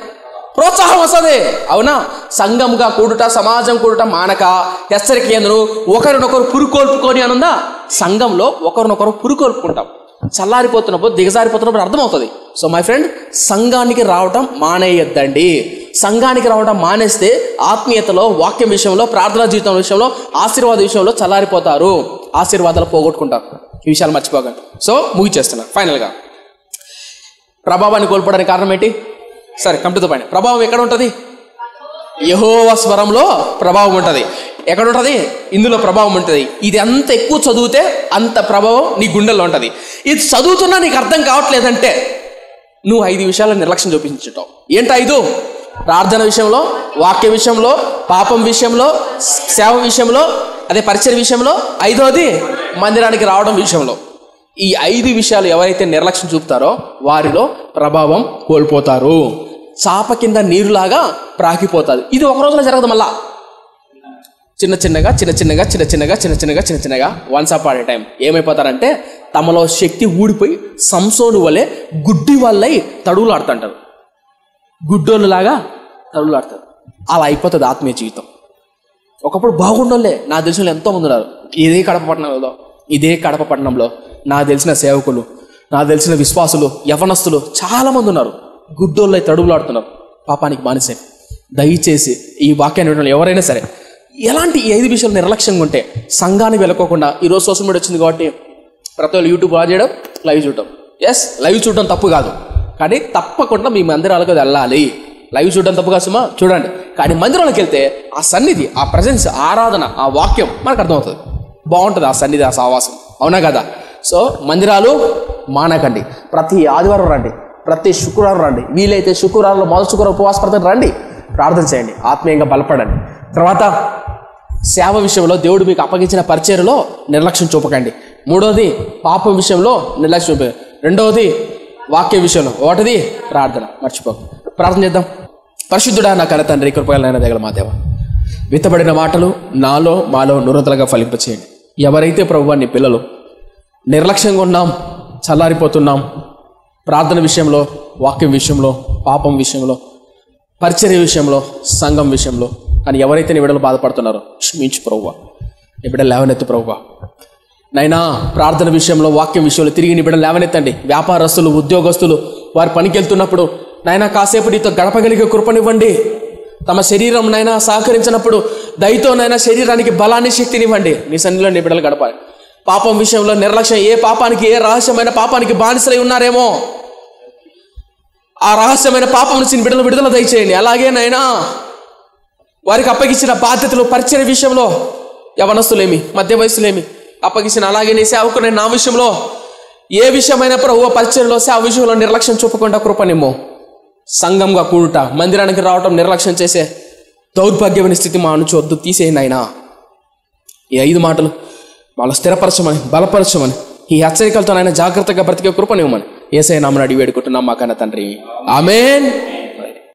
ప్రోత్సాహం వస్తుంది. అవునా? సంఘంగా కూడుట, సమాజం కూడుట మానక హెచ్చరిక ఎందును ఒకరినొకరు పురుకొల్పుకొని అనుందా? సంఘంలో ఒకరినొకరు పురుకొల్పుకుంటాం. చల్లారిపోతున్నప్పుడు, దిగజారిపోతున్నప్పుడు అర్థమవుతుంది. సో మై ఫ్రెండ్, సంఘానికి రావటం మానేయద్దండి. సంఘానికి రావడం మానేస్తే ఆత్మీయతలో, వాక్యం విషయంలో, ప్రార్థనా జీవితం విషయంలో, ఆశీర్వాద విషయంలో చల్లారిపోతారు, ఆశీర్వాదాలు పోగొట్టుకుంటారు. ఈ విషయాలు మర్చిపోకండి. సో ముగిచేస్తున్నా. ఫైనల్గా ప్రభావాన్ని కోల్పోవడానికి కారణం ఏంటి? సరే, కమ్ టు ద పాయింట్. ప్రభావం ఎక్కడ ఉంటుంది? యెహోవా స్వరంలో ప్రభావం ఉంటుంది. ఎక్కడ ఉంటుంది? ఇందులో ప్రభావం ఉంటుంది. ఇది ఎంత ఎక్కువ చదివితే అంత ప్రభావం నీ గుండెల్లో ఉంటుంది. ఇది చదువుతున్నా నీకు అర్థం కావట్లేదంటే నువ్వు 5 విషయాలను నిర్లక్ష్యం చూపించటం. ఏంటి 5? ప్రార్థన విషయంలో, వాక్య విషయంలో, పాపం విషయంలో, సేవ విషయంలో, అదే పరిచయ విషయంలో, 5వది మందిరానికి రావడం విషయంలో. ఈ 5 విషయాలు ఎవరైతే నిర్లక్ష్యం చూపుతారో వారిలో ప్రభావం కోల్పోతారు. చాప కింద నీరులాగా ప్రాకిపోతారు. ఇది ఒక రోజులో జరగదు. మళ్ళా చిన్న చిన్నగా వన్స్ అపాన్ ఏ టైం ఏమైపోతారంటే తమలో శక్తి ఊడిపోయి సంసోను వలె గుడ్డి వాళ్ళై తడువులాడుతుంటారు. గుడ్డోళ్ళు లాగా తడువులాడతారు. అలా అయిపోతుంది ఆత్మీయ జీవితం. ఒకప్పుడు బాగుండోళ్ళే నాకు తెలిసిన ఎంతోమంది ఉన్నారు. ఇదే కడప పట్టణంలో నాకు తెలిసిన సేవకులు, నాకు తెలిసిన విశ్వాసులు, యవనస్తులు చాలామంది ఉన్నారు. గుడ్డోళ్ళై తడువులాడుతున్నారు, పాపానికి బానిసే. దయచేసి ఈ వాక్యాన్ని ఎవరైనా సరే ఎలాంటి ఈ 5 విషయాలు నిర్లక్ష్యంగా ఉంటే సంఘానికి వెళ్ళకోకుండా, ఈరోజు సోషల్ మీడియా వచ్చింది కాబట్టి ప్రతి ఒక్కరు యూట్యూబ్ ఆన్ చేయడం, లైవ్ చూడటం. లైవ్ చూడటం తప్పు కాదు, కానీ తప్పకుండా మీ మందిరాలకు వెళ్ళాలి. లైవ్ చూడడం తప్పు కాదు సుమా, చూడండి. కానీ మందిరాలకు వెళ్తే ఆ సన్నిధి, ఆ ప్రజెన్స్, ఆరాధన, ఆ వాక్యం మనకు అర్థమవుతుంది. బాగుంటుంది ఆ సన్నిధి, ఆ సావాసం. అవునా కదా? సో మందిరాలు మానకండి. ప్రతి ఆదివారం రండి, ప్రతి శుక్రవారం రండి. వీలైతే శుక్రవారంలో మొదటి శుక్రవారం ఉపవాస ప్రార్థన రండి, ప్రార్థన చేయండి, ఆత్మీయంగా బలపడండి. తర్వాత సేవ విషయంలో దేవుడు మీకు అప్పగించిన పరిచర్యలో నిర్లక్ష్యం చూపకండి. 3వది పాపం విషయంలో నిర్లక్ష్యం చూపకండి. 2వది వాక్య విషయంలో. 1వది ప్రార్థన. మర్చిపోక ప్రార్థన చేద్దాం. పరిశుద్ధుడా నా కన్న తండ్రి, కృపగలైన దయగల మా దేవ, విత్తబడిన మాటలు నాలో మాలో నిరంతరంగా ఫలింపచేయండి. ఎవరైతే ప్రభువా నీ పిల్లలు నిర్లక్ష్యంగా ఉన్నాం, చల్లారిపోతున్నాం, ప్రార్థన విషయంలో, వాక్యం విషయంలో, పాపం విషయంలో, పరిచర్య విషయంలో, సంఘం విషయంలో అని ఎవరైతే నీ బిడ్డలు బాధపడుతున్నారో క్షమించు ప్రభువా. నీ బిడ్డలు లేవనెత్తు ప్రభువా. నైనా ప్రార్థన విషయంలో, వాక్యం విషయంలో తిరిగి నీ బిడ్డలు లేవనెత్తండి. వ్యాపారస్తులు, ఉద్యోగస్తులు వారి పనికి వెళ్తున్నప్పుడు నైనా కాసేపు నీతో గడపగలిగే కృపనివ్వండి. తమ శరీరం నైనా సహకరించినప్పుడు దయతోనైనా శరీరానికి బలాన్ని, శక్తినివ్వండి. నీ సన్నిధిలో నీ బిడ్డలు గడపాలి. పాపం విషయంలో నిర్లక్ష్యం, ఏ పాపానికి, ఏ రహస్యమైన పాపానికి బానిసలై ఉన్నారేమో ఆ రహస్యమైన పాపం నుంచి నీ బిడ్డలు విడుదల దయచేయండి. అలాగే నైనా వారికి అప్పగించిన బాధ్యతలు, పరిచర్య విషయంలో యవనస్తులేమి, మధ్య వయసులేమి అప్పగించిన, అలాగే నీ సేవకునైన నా విషయంలో ఏ విషయమైన ప్రభువు పరిచర్యలో, సేవ విషయంలో నిర్లక్ష్యం చూపకుండా కృపనిమ్ము. సంఘంగా కూడుట, మందిరానికి రావటం నిర్లక్ష్యం చేసే దౌర్భాగ్యమైన స్థితి మా నుంచి వద్దు, తీసేయండి ఆయన. ఈ 5 మాటలు వాళ్ళ స్థిరపరచమని, బలపరచమని, ఈ హెచ్చరికలతో ఆయన జాగ్రత్తగా బ్రతికే కృపనివ్వమని యేసయ్య నామమున అడిగి వేడుకుంటున్నాం మా కన్న తండ్రి. ఆమేన్.